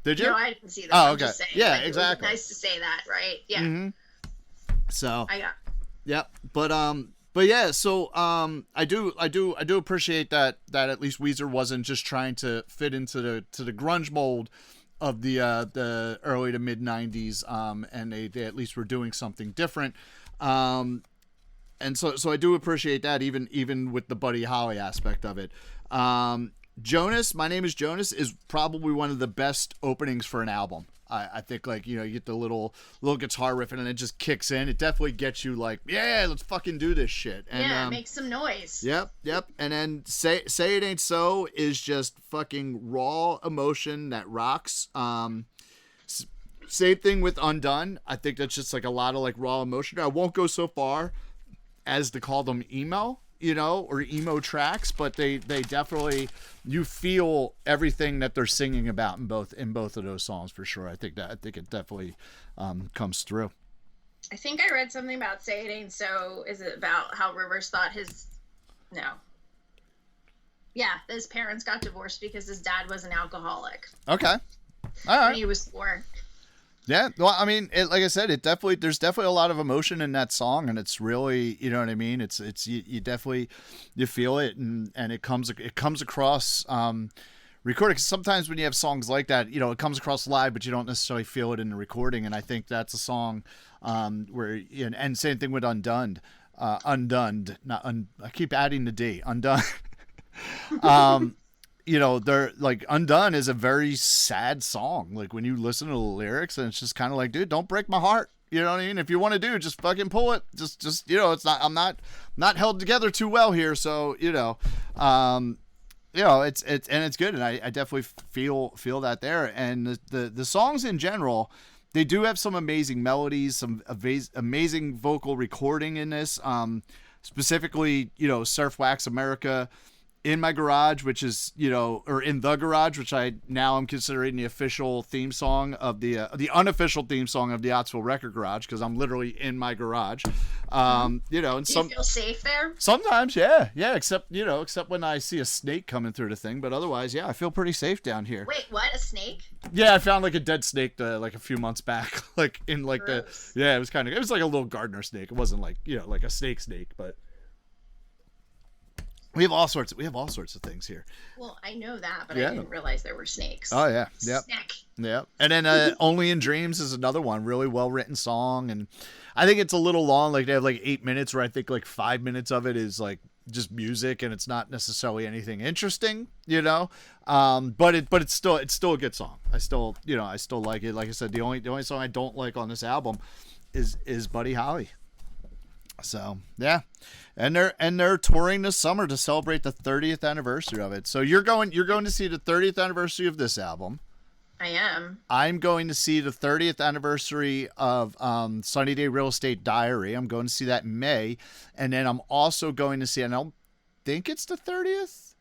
A: Did you?
B: No, I didn't see them.
A: Oh,
B: I'm
A: okay.
B: just saying,
A: yeah,
B: like,
A: exactly.
B: It was nice to say that, right? Yeah.
A: Mm-hmm. So.
B: I got.
A: Yep. But yeah, so I do appreciate that at least Weezer wasn't just trying to fit into the grunge mold of the early to mid 90s, and they at least were doing something different. And so I do appreciate that even with the Buddy Holly aspect of it. Jonas, My Name is Jonas is probably one of the best openings for an album. I think, like, you know, you get the little guitar riff and it just kicks in. It definitely gets you like, yeah, let's fucking do this shit. And,
B: yeah, make some noise.
A: Yep. And then Say It Ain't So is just fucking raw emotion that rocks. Same thing with Undone. I think that's just like a lot of like raw emotion. I won't go so far as to call them emo, you know, or emo tracks, but they definitely, you feel everything that they're singing about in both of those songs for sure. I think it definitely comes through.
B: I think I read something about Say It Ain't So. Is it about how Rivers thought his parents got divorced because his dad was an alcoholic.
A: Okay. All right.
B: When he was 4.
A: Yeah, well, I mean, like I said, there's definitely a lot of emotion in that song, and it's really, you know what I mean. It's you definitely feel it, and it comes across recorded. 'Cause sometimes when you have songs like that, you know, it comes across live, but you don't necessarily feel it in the recording. And I think that's a song where, and same thing with Undone, I keep adding the D, Undone. You know, they're like, Undone is a very sad song. Like when you listen to the lyrics, and it's just kind of like, dude, don't break my heart. You know what I mean? If you want to do, just fucking pull it. Just it's not. I'm not held together too well here. So it's good, and I definitely feel that there. And the songs in general, they do have some amazing melodies, some amazing vocal recording in this. Specifically, Surf Wax America, In My Garage, which is, or In the Garage, which I now am considering the official theme song of the unofficial theme song of the Ottsville Record Garage, because I'm literally in my garage. And
B: Do you feel safe there?
A: Sometimes, yeah, except when I see a snake coming through the thing, but otherwise, yeah, I feel pretty safe down here.
B: Wait, what? A snake?
A: Yeah, I found like a dead snake like a few months back, like in like
B: Gross.
A: it was like a little gardener snake. It wasn't like, like a snake, but we have all sorts of things here.
B: Well, I know that, but I didn't realize there were snakes.
A: Oh yeah, yep.
B: Snake.
A: Yeah, and then Only in Dreams is another one, really well written song, and I think it's a little long. Like they have like 8 minutes, where I think like 5 minutes of it is like just music, and it's not necessarily anything interesting, But it's still a good song. I still like it. Like I said, the only song I don't like on this album is Buddy Holly. So yeah, and they're touring this summer to celebrate the 30th anniversary of it. So you're going to see the 30th anniversary of this album.
B: I am.
A: I'm going to see the 30th anniversary of Sunny Day Real Estate Diary. I'm going to see that in May, and then I'm also going to see. And I don't think it's the 30th.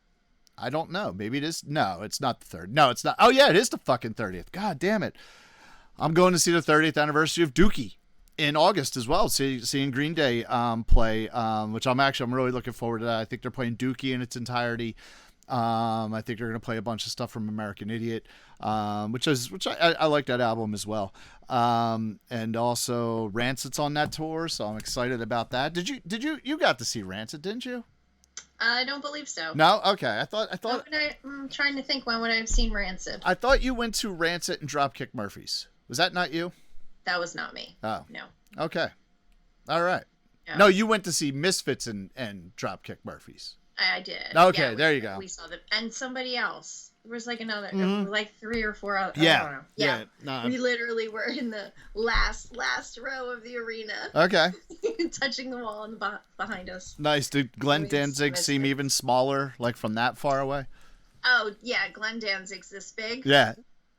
A: I don't know. Maybe it is. No, it's not the 30th. No, it's not. Oh yeah, it is the fucking 30th. God damn it. I'm going to see the 30th anniversary of Dookie in August as well, seeing Green Day play, which I'm really looking forward to that. I think they're playing Dookie in its entirety. I think they're going to play a bunch of stuff from American Idiot, which I like that album as well. And also Rancid's on that tour, so I'm excited about that. You got to see Rancid, didn't you?
B: I don't believe so.
A: No? Okay. I thought
B: I'm trying to think, when would I have seen Rancid?
A: I thought you went to Rancid and Dropkick Murphys. Was that not you?
B: That was not me.
A: Oh.
B: No.
A: Okay. All right.
B: No,
A: you went to see Misfits and Dropkick Murphys.
B: I did.
A: Okay,
B: yeah,
A: there you go.
B: We saw them. And somebody else. There was like another,
A: Mm-hmm.
B: like 3 or 4 other.
A: Yeah.
B: I don't know. Yeah.
A: No.
B: We literally were in the last row of the arena.
A: Okay.
B: Touching the wall in the behind us.
A: Nice. Did Glenn
B: Always
A: Danzig seem even smaller, like from that far away?
B: Oh, yeah. Glenn Danzig's this big.
A: Yeah.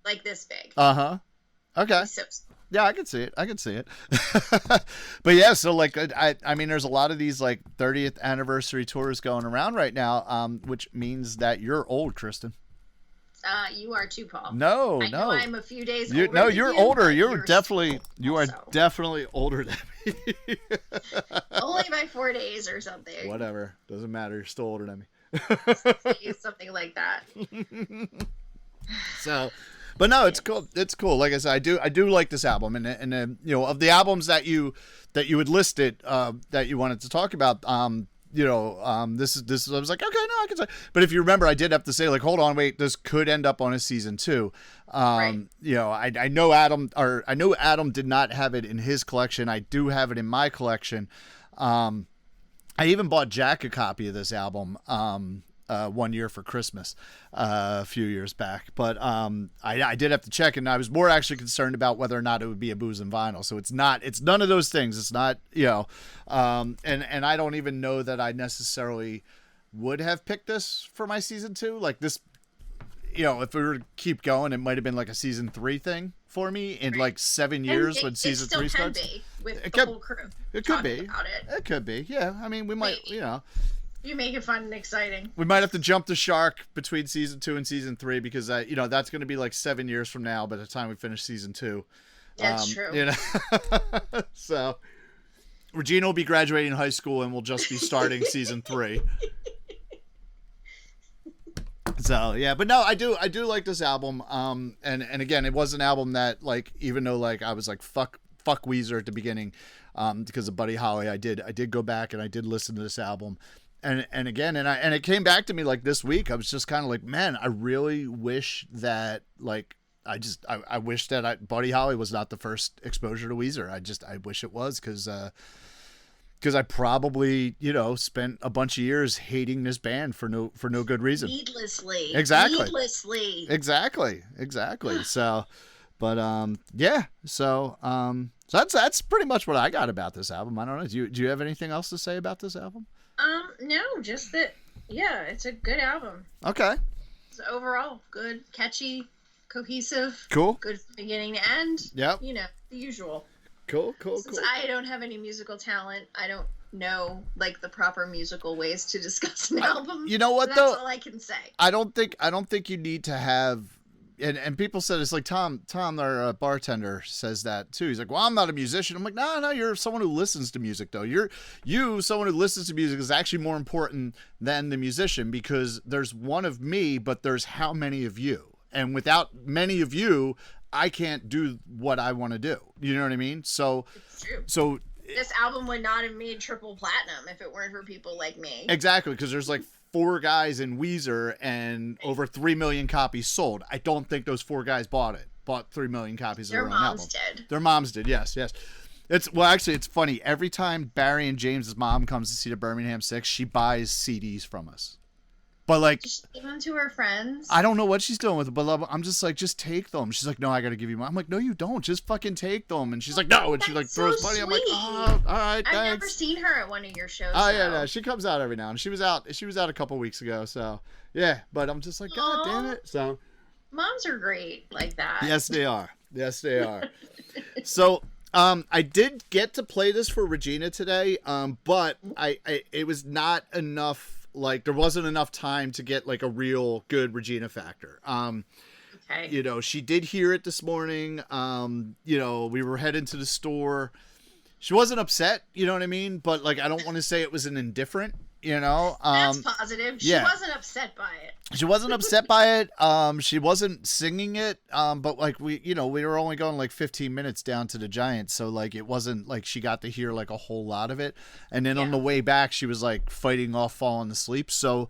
B: Like this big.
A: Uh-huh. Okay.
B: He's so small.
A: Yeah, I can see it. But yeah, so like I mean, there's a lot of these like 30th anniversary tours going around right now, which means that you're old, Kristen.
B: You are too, Paul.
A: No.
B: I know I'm a few days older.
A: No,
B: than
A: you're
B: you,
A: older.
B: but
A: You
B: are
A: definitely older than me.
B: Only by 4 days or something.
A: Whatever, doesn't matter. You're still older than me.
B: Something like that.
A: So. But no, it's cool. It's cool. Like I said, I do like this album, and of the albums that you had listed that you wanted to talk about, this is I was like, okay, no, I can say. But if you remember, I did have to say, like, hold on, wait, this could end up on a season 2.
B: Right.
A: I know Adam did not have it in his collection. I do have it in my collection. I even bought Jack a copy of this album. 1 year for Christmas a few years back, but I did have to check, and I was more actually concerned about whether or not it would be a booze and vinyl. So it's none of those things. It's not, and I don't even know that I necessarily would have picked this for my season 2. Like this, if we were to keep going, it might have been like a season 3 thing for me in like 7 years when season 3 starts.
B: It still can be with the whole crew.
A: It could be.
B: About it.
A: It could be. Yeah. I mean, we might,
B: You make it fun and exciting.
A: We might have to jump the shark between season 2 and season 3, because that's going to be like 7 years from now by the time we finish season 2.
B: That's true.
A: So Regina will be graduating high school, and we'll just be starting season 3. So yeah, but no, I do like this album. And again, it was an album that, like, even though like I was like fuck Weezer at the beginning, because of Buddy Holly, I did go back and I did listen to this album. And again, and it came back to me like this week. I was just kind of like, man, I really wish that, like, I wish that Buddy Holly was not the first exposure to Weezer. I wish it was, because I probably, spent a bunch of years hating this band for no good reason.
B: Needlessly.
A: Exactly.
B: Needlessly.
A: Exactly. So, But yeah. So that's pretty much what I got about this album. I don't know. Do you have anything else to say about this album?
B: No, just that. Yeah, it's a good album.
A: Okay.
B: It's overall good, catchy, cohesive.
A: Cool.
B: Good from beginning to end.
A: Yep.
B: You know, the usual.
A: Cool.
B: Since I don't have any musical talent, I don't know like the proper musical ways to discuss an album.
A: You know what
B: so
A: though?
B: That's all I can say.
A: I don't think you need to have. And people said it's like Tom, our bartender, says that too. He's like, well, I'm not a musician. I'm like, no, you're someone who listens to music though. Someone who listens to music is actually more important than the musician, because there's one of me, but there's how many of you, and without many of you, I can't do what I want to do. You know what I mean? So,
B: it's true.
A: So
B: this album would not have made triple platinum if it weren't for people like me.
A: Exactly, because there's like 4 guys in Weezer and over 3 million copies sold. I don't think those 4 guys bought 3 million copies of their own album.
B: Their moms did.
A: Their moms did, yes. Actually, it's funny. Every time Barry and James's mom comes to see the Birmingham Six, she buys CDs from us. But like,
B: just give them to her friends.
A: I don't know what she's doing with it, but I'm just like, just take them. She's like, no, I gotta give you mine. I'm like, no, you don't. Just fucking take them. And she's like, no. And she like throws money. I'm like, oh, all right, thanks.
B: I've never seen her at one of your shows.
A: Oh yeah, no, she comes out every now and she was out a couple weeks ago. So yeah, but I'm just like, God damn it. So
B: moms are great like that.
A: Yes, they are. So I did get to play this for Regina today, but it was not enough. Like, there wasn't enough time to get like a real good Regina factor.
B: Okay.
A: You know, she did hear it this morning. You know, we were heading to the store. She wasn't upset, you know what I mean? But like, I don't want to say it was an indifferent, you know.
B: That's positive. She wasn't upset by it.
A: She wasn't upset by it. She wasn't singing it. But like we were only going like 15 minutes down to the Giants, so like it wasn't like she got to hear like a whole lot of it. And then on the way back, she was like fighting off falling asleep. So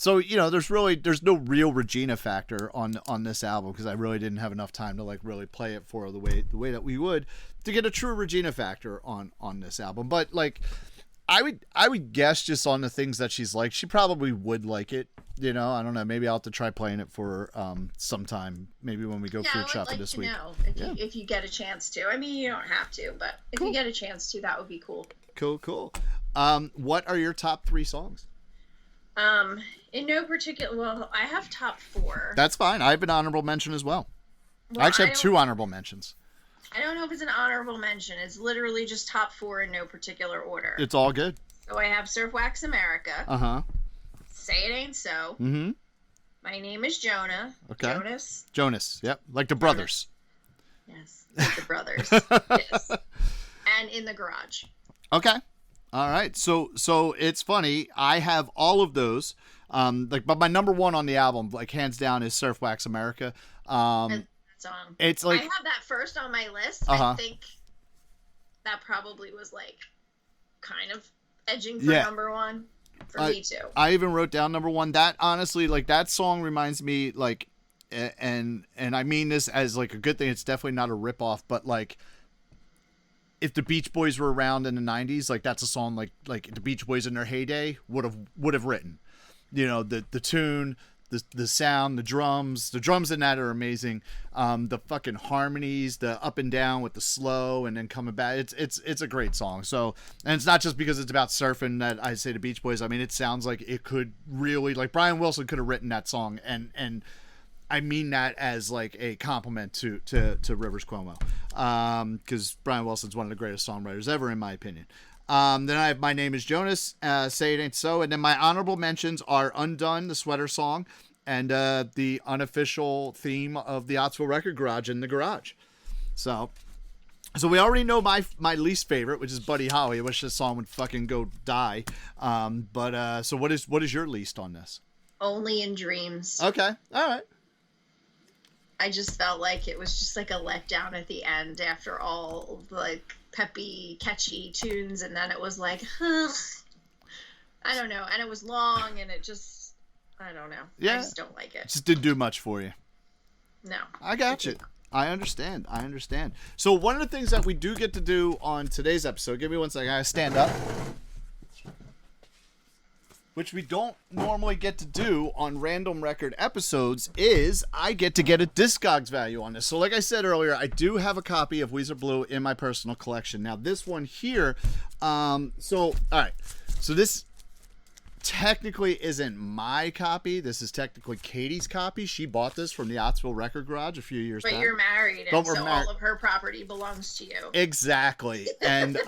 A: you know, there's no real Regina factor on this album, because I really didn't have enough time to like really play it for the way that we would to get a true Regina factor on this album. But like, I would guess just on the things that she's like, she probably would like it. You know, I don't know. Maybe I'll have to try playing it for her sometime. Maybe when we go food shopping this week.
B: If you get a chance to. I mean, you don't have to, but if you get a chance to, that would be cool.
A: Cool. What are your top 3 songs?
B: In no particular. Well, I have top 4.
A: That's fine. I have an honorable mention as well. I actually have 2 honorable mentions.
B: I don't know if it's an honorable mention. It's literally just top 4 in no particular order.
A: It's all good.
B: So I have Surf Wax America.
A: Uh-huh.
B: Say It Ain't So.
A: Mm-hmm.
B: My Name is Jonah.
A: Okay.
B: Jonas.
A: Yep. Like the brothers.
B: Yes. Like the brothers. Yes. And In the Garage.
A: Okay. All right. So it's funny. I have all of those. But my number 1 on the album, like hands down, is Surf Wax America.
B: Song.
A: It's like,
B: I have that first on my list.
A: Uh-huh.
B: I think that probably was like kind of edging for number 1 for me too.
A: I even wrote down number 1. That honestly, like that song reminds me like, and I mean this as like a good thing. It's definitely not a ripoff, but like, if the Beach Boys were around in the 90s, like that's a song like the Beach Boys in their heyday would have written. You know, the tune, the sound, the drums in that are amazing. The fucking harmonies, the up and down with the slow and then coming back. It's a great song. So, and it's not just because it's about surfing that I say the Beach Boys. I mean, it sounds like it could really, like Brian Wilson could have written that song, and I mean that as like a compliment to Rivers Cuomo, because Brian Wilson's one of the greatest songwriters ever, in my opinion. Then I have My Name is Jonas, Say It Ain't So, and then my honorable mentions are Undone, the Sweater song, and the unofficial theme of the Ottsville Record Garage, In the Garage. So we already know my least favorite, which is Buddy Holly. I wish this song would fucking go die. So what is your least on this?
B: Only in Dreams.
A: Okay, all right.
B: I just felt like it was just like a letdown at the end after all like peppy, catchy tunes, and then it was like, I don't know, and it was long, and it just, I don't know. Yeah. I just don't like it.
A: Just didn't do much for you.
B: No.
A: I got you. I understand. So one of the things that we do get to do on today's episode, give me one second, I gotta stand up. which we don't normally get to do on random record episodes, is I get to get a Discogs value on this. So like I said earlier, I do have a copy of Weezer Blue in my personal collection. Now this one here, all right, so this technically isn't my copy. This is technically Katie's copy. She bought this from the Ottsville Record Garage a few years back.
B: But you're married, and so all of her property belongs to you.
A: Exactly. And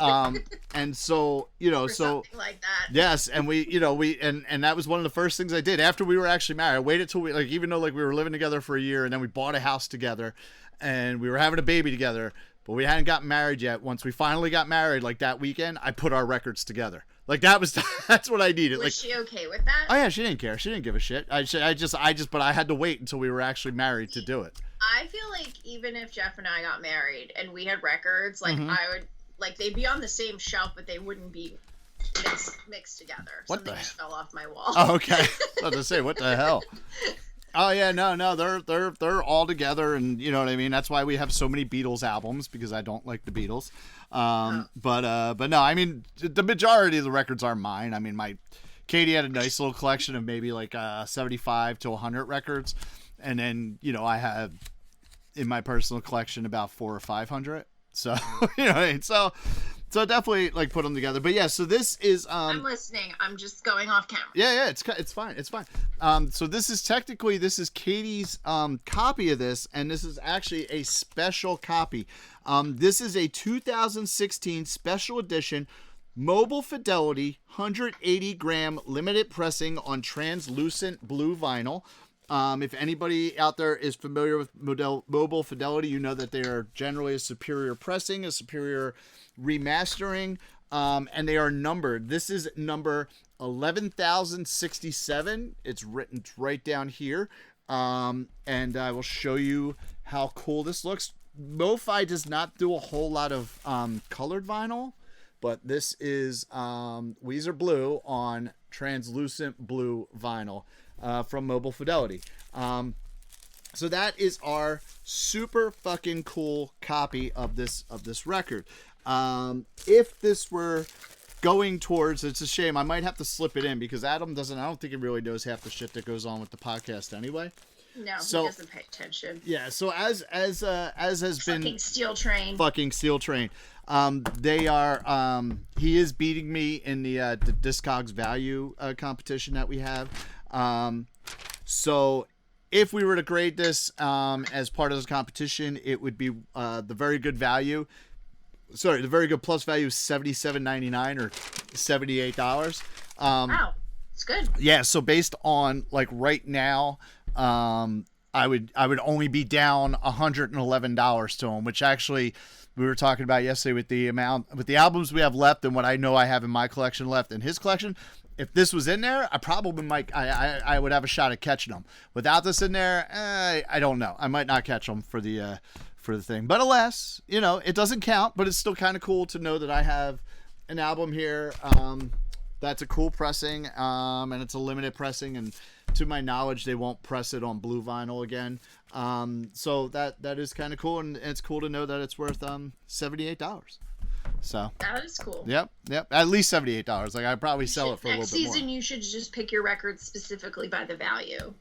A: and so,
B: or something like that.
A: Yes, and and that was one of the first things I did after we were actually married. I waited till we, like, even though like we were living together for a year, and then we bought a house together and we were having a baby together, but we hadn't gotten married yet. Once we finally got married, like that weekend, I put our records together. Like that's what I needed.
B: Was
A: like,
B: she okay with that?
A: Oh yeah, she didn't care. She didn't give a shit. But I had to wait until we were actually married to do it.
B: I feel like even if Jeff and I got married and we had records, like I would, like they'd be on the same shelf, but they wouldn't be mixed together. Something just fell off my wall.
A: Oh, okay. I was about to say, what the hell? Oh yeah, no, they're all together, and you know what I mean. That's why we have so many Beatles albums, because I don't like the Beatles. But no, I mean the majority of the records are mine. I mean, Katie had a nice little collection of maybe like 75 to 100 records, and then I have in my personal collection about 400 or 500. So you know what I mean. So definitely like put them together. But yeah, so this is
B: I'm listening. I'm just going off camera.
A: Yeah, it's fine. It's fine. So this is Katie's copy of this, and this is actually a special copy. This is a 2016 special edition Mobile Fidelity 180 gram limited pressing on translucent blue vinyl. If anybody out there is familiar with Mobile Fidelity, you know that they are generally a superior pressing, a superior remastering, and they are numbered. This is number 11,067. It's written right down here, and I will show you how cool this looks. MoFi does not do a whole lot of colored vinyl, but this is Weezer Blue on translucent blue vinyl from Mobile Fidelity. So that is our super fucking cool copy of this record. If this were going towards, it's a shame, I might have to slip it in because Adam I don't think he really knows half the shit that goes on with the podcast anyway.
B: No, he doesn't pay attention.
A: Yeah, so as has been
B: fucking Steel Train.
A: They are he is beating me in the Discogs value competition that we have. So if we were to grade this as part of this competition, it would be the very good value. Sorry, the very good plus value is $77.99 or $78.
B: Wow, it's good.
A: Yeah, so based on like right now, I would only be down $111 to him, which actually we were talking about yesterday with the albums we have left and what I know I have in my collection left in his collection. If this was in there, I probably might. I would have a shot at catching them. Without this in there, I don't know. I might not catch them for the thing. But alas, it doesn't count. But it's still kind of cool to know that I have an album here. That's a cool pressing, and it's a limited pressing. And to my knowledge, they won't press it on blue vinyl again. So that is kind of cool, and it's cool to know that it's worth $78. So
B: that is cool.
A: Yep. At least $78. Like I'd probably sell it for a little bit more.
B: Next season, you should just pick your records specifically by the value.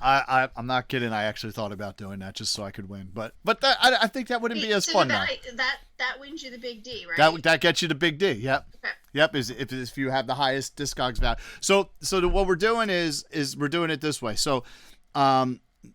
A: I'm not kidding. I actually thought about doing that just so I could win, but I think that wouldn't be as fun though.
B: That wins you the big D, right?
A: That gets you the big D. Yep. Okay. Yep. Is if you have the highest Discogs value. So what we're doing is we're doing it this way. So,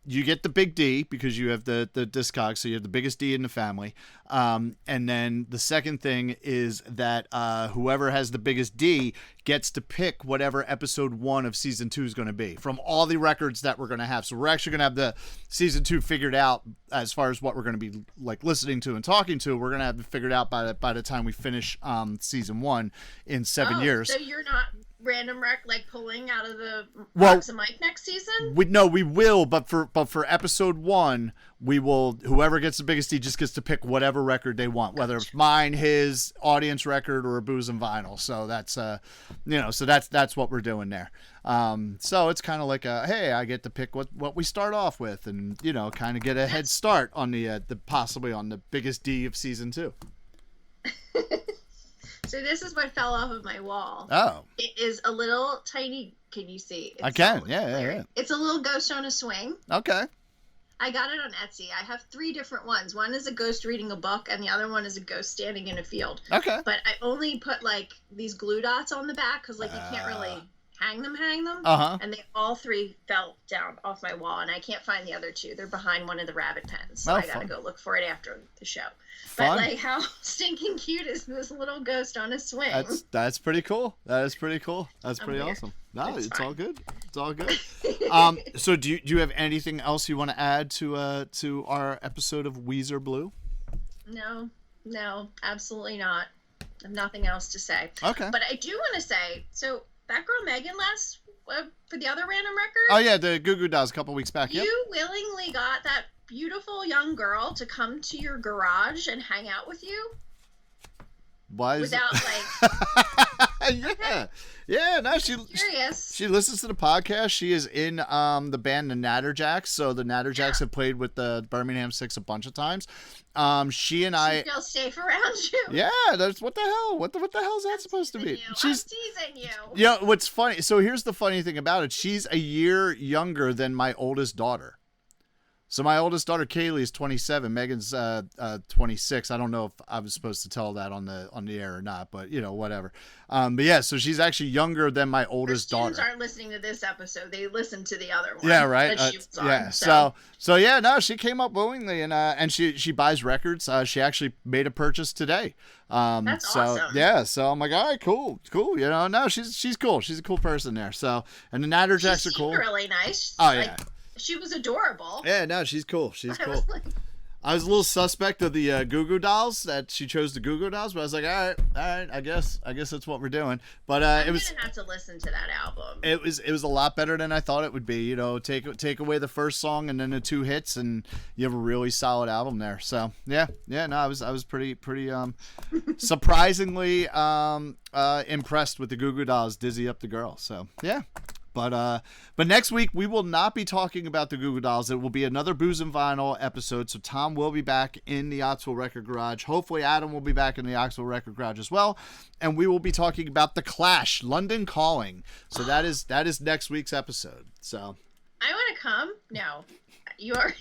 A: you get the big D because you have the Discogs, so you have the biggest D in the family. And then the second thing is that whoever has the biggest D gets to pick whatever episode 1 of season 2 is going to be from all the records that we're going to have. So we're actually going to have the season 2 figured out as far as what we're going to be like listening to and talking to. We're going to have it figured out by the time we finish season 1 in 7 years.
B: So you're not random like pulling out of the box of Mike next season?
A: We will, but for episode 1, we will. Whoever gets the biggest D just gets to pick whatever record they want, whether it's mine, his, audience record, or a Booze and Vinyl. So that's so that's what we're doing there. So it's kind of like hey, I get to pick what we start off with, and kind of get a head start on the possibly on the biggest D of season 2.
B: So this is what fell off of my wall.
A: Oh.
B: It is a little tiny. Can you see?
A: I can. Yeah.
B: It's a little ghost on a swing.
A: Okay.
B: I got it on Etsy. I have 3 different ones. One is a ghost reading a book, and the other one is a ghost standing in a field.
A: Okay.
B: But I only put like these glue dots on the back because like you can't really hang them.
A: Uh-huh.
B: And they all 3 fell down off my wall, and I can't find the other 2. They're behind one of the rabbit pens, so I gotta go look for it after the show.
A: Fun.
B: But like, how stinking cute is this little ghost on a swing?
A: That's pretty cool. That's pretty cool. That's pretty
B: weird.
A: awesome. No, it's
B: fine.
A: all good. It's all good. So do you have anything else you want to add to our episode of Weezer Blue?
B: No, absolutely not. I have nothing else to say.
A: Okay.
B: But I do want to say, so that girl Megan for the other random record.
A: Oh yeah, the Goo Goo Dolls a couple weeks back. Yep.
B: You willingly got that beautiful young girl to come to your garage and hang out with you.
A: Why is
B: without
A: yeah. No,
B: curious.
A: She listens to the podcast. She is in the band the Natterjacks. So the Natterjacks have played with the Birmingham Six a bunch of times. She and I
B: feel safe around you.
A: Yeah, that's what the hell. What the hell is that supposed to be?
B: I'm teasing you.
A: Yeah, what's funny? So here's the funny thing about it. She's a year younger than my oldest daughter. So my oldest daughter Kaylee is 27. Megan's 26. I don't know if I was supposed to tell that on the air or not, but whatever. But yeah, so she's actually younger than my oldest daughter.
B: Students aren't listening to this episode; they listen to the other one.
A: Yeah, right.
B: That she was on,
A: yeah. So yeah, no, she came up willingly, and she buys records. She actually made a purchase today.
B: That's awesome.
A: Yeah, so I'm like, all right, cool. No, she's cool. She's a cool person there. So, and the Natterjacks are cool.
B: Really nice.
A: Oh yeah.
B: She was adorable.
A: Yeah, no, she's cool. She's cool. I was a little suspect of the Goo Goo Dolls, that she chose the Goo Goo Dolls, but I was like, all right, I guess that's what we're doing. But
B: I'm gonna have to listen to that album.
A: It was a lot better than I thought it would be. Take away the first song and then the 2 hits, and you have a really solid album there. So yeah, no, I was pretty surprisingly impressed with the Goo Goo Dolls, Dizzy Up the Girl. So yeah. But next week we will not be talking about the Goo Goo Dolls. It will be another Booze and Vinyl episode. So Tom will be back in the Oxville Record Garage. Hopefully Adam will be back in the Oxville Record Garage as well. And we will be talking about The Clash, London Calling. So that is next week's episode. So
B: I want to come. No, you are.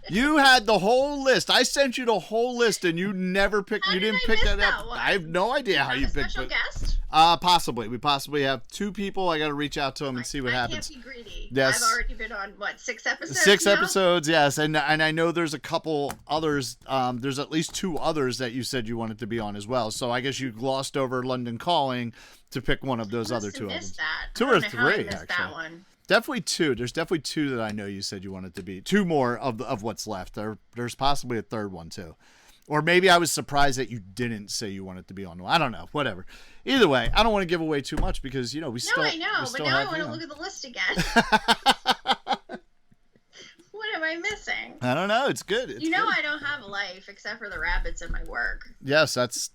A: You had the whole list. I sent you the whole list, and you never picked. You didn't pick that up. I have no idea how you picked it.
B: Guest?
A: Possibly. We possibly have 2 people. I got to reach out to them and see what happens.
B: I can't be greedy.
A: Yes.
B: I've already been on 6 episodes.
A: 6
B: now?
A: episodes, yes, and I know there's a couple others. There's at least 2 others that you said you wanted to be on as well. So I guess you glossed over London Calling to pick one of those other 2 albums.
B: That.
A: 2 or 3, actually.
B: That one.
A: Definitely 2. There's definitely 2 that I know you said you wanted to be. 2 more of what's left. There's possibly a 3rd one too. Or maybe I was surprised that you didn't say you wanted to be on one. I don't know. Whatever. Either way, I don't want to give away too much because we still.
B: No, I know, but now I want to look at the list again. What am I missing?
A: I don't know. It's good. It's
B: good.
A: I
B: don't have a life except for the rabbits and my work.
A: Yes, that's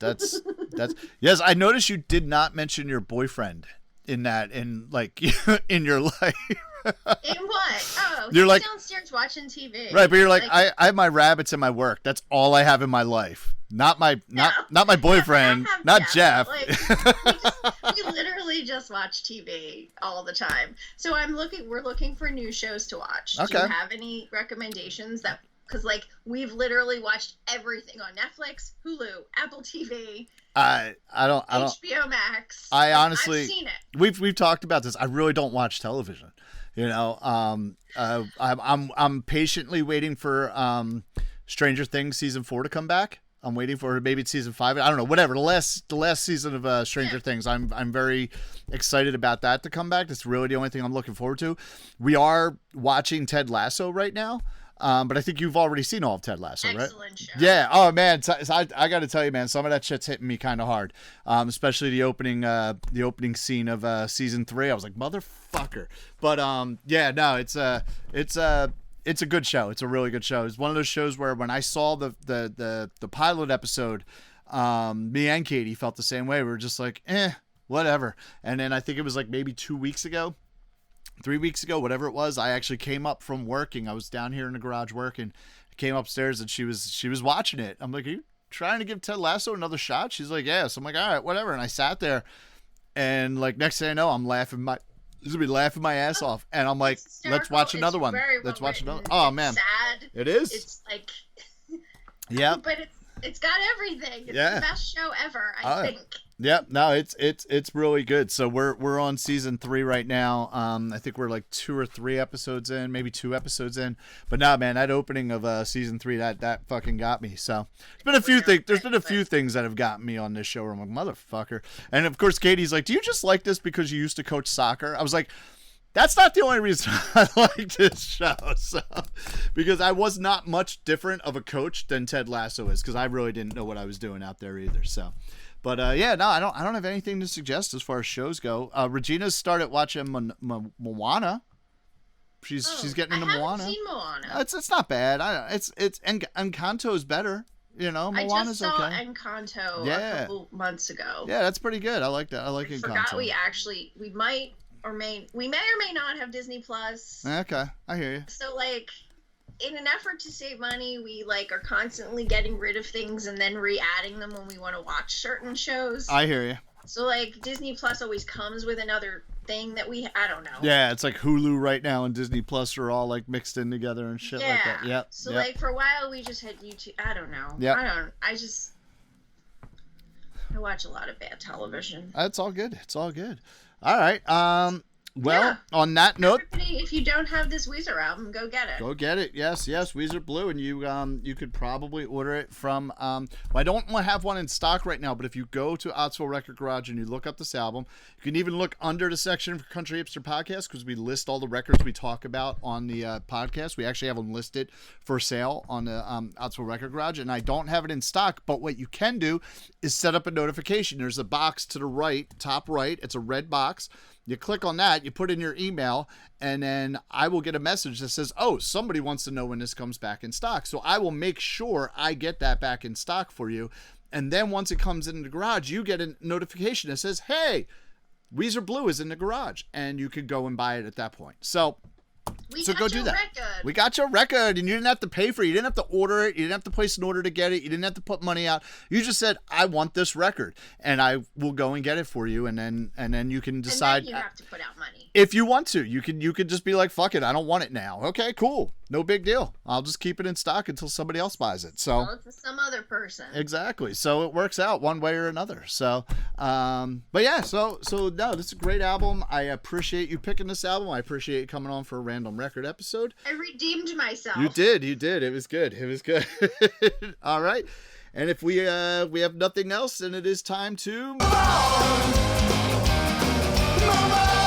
A: yes. I noticed you did not mention your boyfriend in your life.
B: In what? Oh,
A: you're like
B: downstairs watching TV.
A: Right, but you're like I have my rabbits and my work. That's all I have in my life. Not my boyfriend, not Jeff.
B: We literally just watch TV all the time. So we're looking for new shows to watch.
A: Okay.
B: Do you have any recommendations because we've literally watched everything on Netflix, Hulu, Apple TV.
A: I don't
B: HBO Max.
A: I honestly
B: I've seen it.
A: We've talked about this. I really don't watch television. I'm patiently waiting for Stranger Things season 4 to come back. I'm waiting for maybe it's season 5. I don't know, whatever. The last season of Stranger Things. I'm very excited about that to come back. That's really the only thing I'm looking forward to. We are watching Ted Lasso right now. But I think you've already seen all of Ted Lasso, right?
B: Excellent show.
A: Yeah. Oh man, I got to tell you, man, some of that shit's hitting me kind of hard. Especially the opening scene of season 3. I was like, motherfucker. But yeah, no, it's a good show. It's a really good show. It's one of those shows where when I saw the pilot episode, me and Katie felt the same way. We were just like, whatever. And then I think it was like maybe 2 weeks ago. 3 weeks ago, whatever it was, I actually came up from working. I was down here in the garage working. I came upstairs and she was watching it. I'm like, are you trying to give Ted Lasso another shot? She's like, yeah. So I'm like, all right, whatever. And I sat there, and like next thing I know, I'm laughing my ass off, and I'm like, let's watch another one. Let's watch another. Oh man,
B: sad.
A: It is.
B: It's like,
A: yeah,
B: but it's got everything. It's
A: Yeah.
B: the best show ever, I think.
A: Yeah, no, it's really good. So we're on season 3 right now. I think we're like 2 or 3 episodes in, maybe 2 episodes in. But nah, man, that opening of season 3 that fucking got me. So there's been a few things. There's been a few things that have gotten me on this show where I'm like, motherfucker. And of course, Katie's like, do you just like this because you used to coach soccer? I was like, that's not the only reason I like this show. So, because I was not much different of a coach than Ted Lasso is, because I really didn't know what I was doing out there either. So. But yeah, no, I don't have anything to suggest as far as shows go. Regina's started watching Moana. She's getting into Moana.
B: I haven't seen Moana.
A: It's not bad. Encanto's better. You know, Moana's
B: I just saw
A: okay.
B: Encanto
A: Yeah.
B: a couple months ago.
A: Yeah, that's pretty good. I like that. I like Encanto.
B: Forgot we may or may not have Disney Plus.
A: Okay, I hear you.
B: So like, in an effort to save money, we like are constantly getting rid of things and then re-adding them when we want to watch certain shows.
A: I hear you.
B: So like Disney Plus always comes with another thing that I don't know.
A: Yeah, it's like Hulu right now and Disney Plus are all like mixed in together and shit like that. Yep.
B: So like for a while we just had YouTube. I don't know.
A: Yep.
B: I watch a lot of bad television.
A: It's all good. It's all good. All right. Well, on that note,
B: everybody, if you don't have this Weezer album, go get it.
A: Go get it. Yes, Weezer Blue, and you could probably order it from. I don't have one in stock right now, but if you go to Ottsville Record Garage and you look up this album, you can even look under the section for Country Hipster Podcast, because we list all the records we talk about on the podcast. We actually have them listed for sale on the Ottsville Record Garage, and I don't have it in stock. But what you can do is set up a notification. There's a box to the right, top right. It's a red box. You click on that, you put in your email, and then I will get a message that says, oh, somebody wants to know when this comes back in stock. So I will make sure I get that back in stock for you. And then once it comes in the garage, you get a notification that says, hey, Weezer Blue is in the garage. And you can go and buy it at that point. So go do that.
B: Record.
A: We got your record, and you didn't have to pay for it. You didn't have to order it. You didn't have to place an order to get it. You didn't have to put money out. You just said, I want this record, and I will go and get it for you. And then you can decide.
B: And then you have to put out money.
A: If you want to, you could just be like, fuck it, I don't want it now. Okay, cool. No big deal. I'll just keep it in stock until somebody else buys it. So
B: it's some other person.
A: Exactly. So it works out one way or another. So, but yeah, so no, this is a great album. I appreciate you picking this album. I appreciate you coming on for a random record episode.
B: I redeemed myself.
A: You did. It was good. All right. And if we have nothing else, then it is time to move on.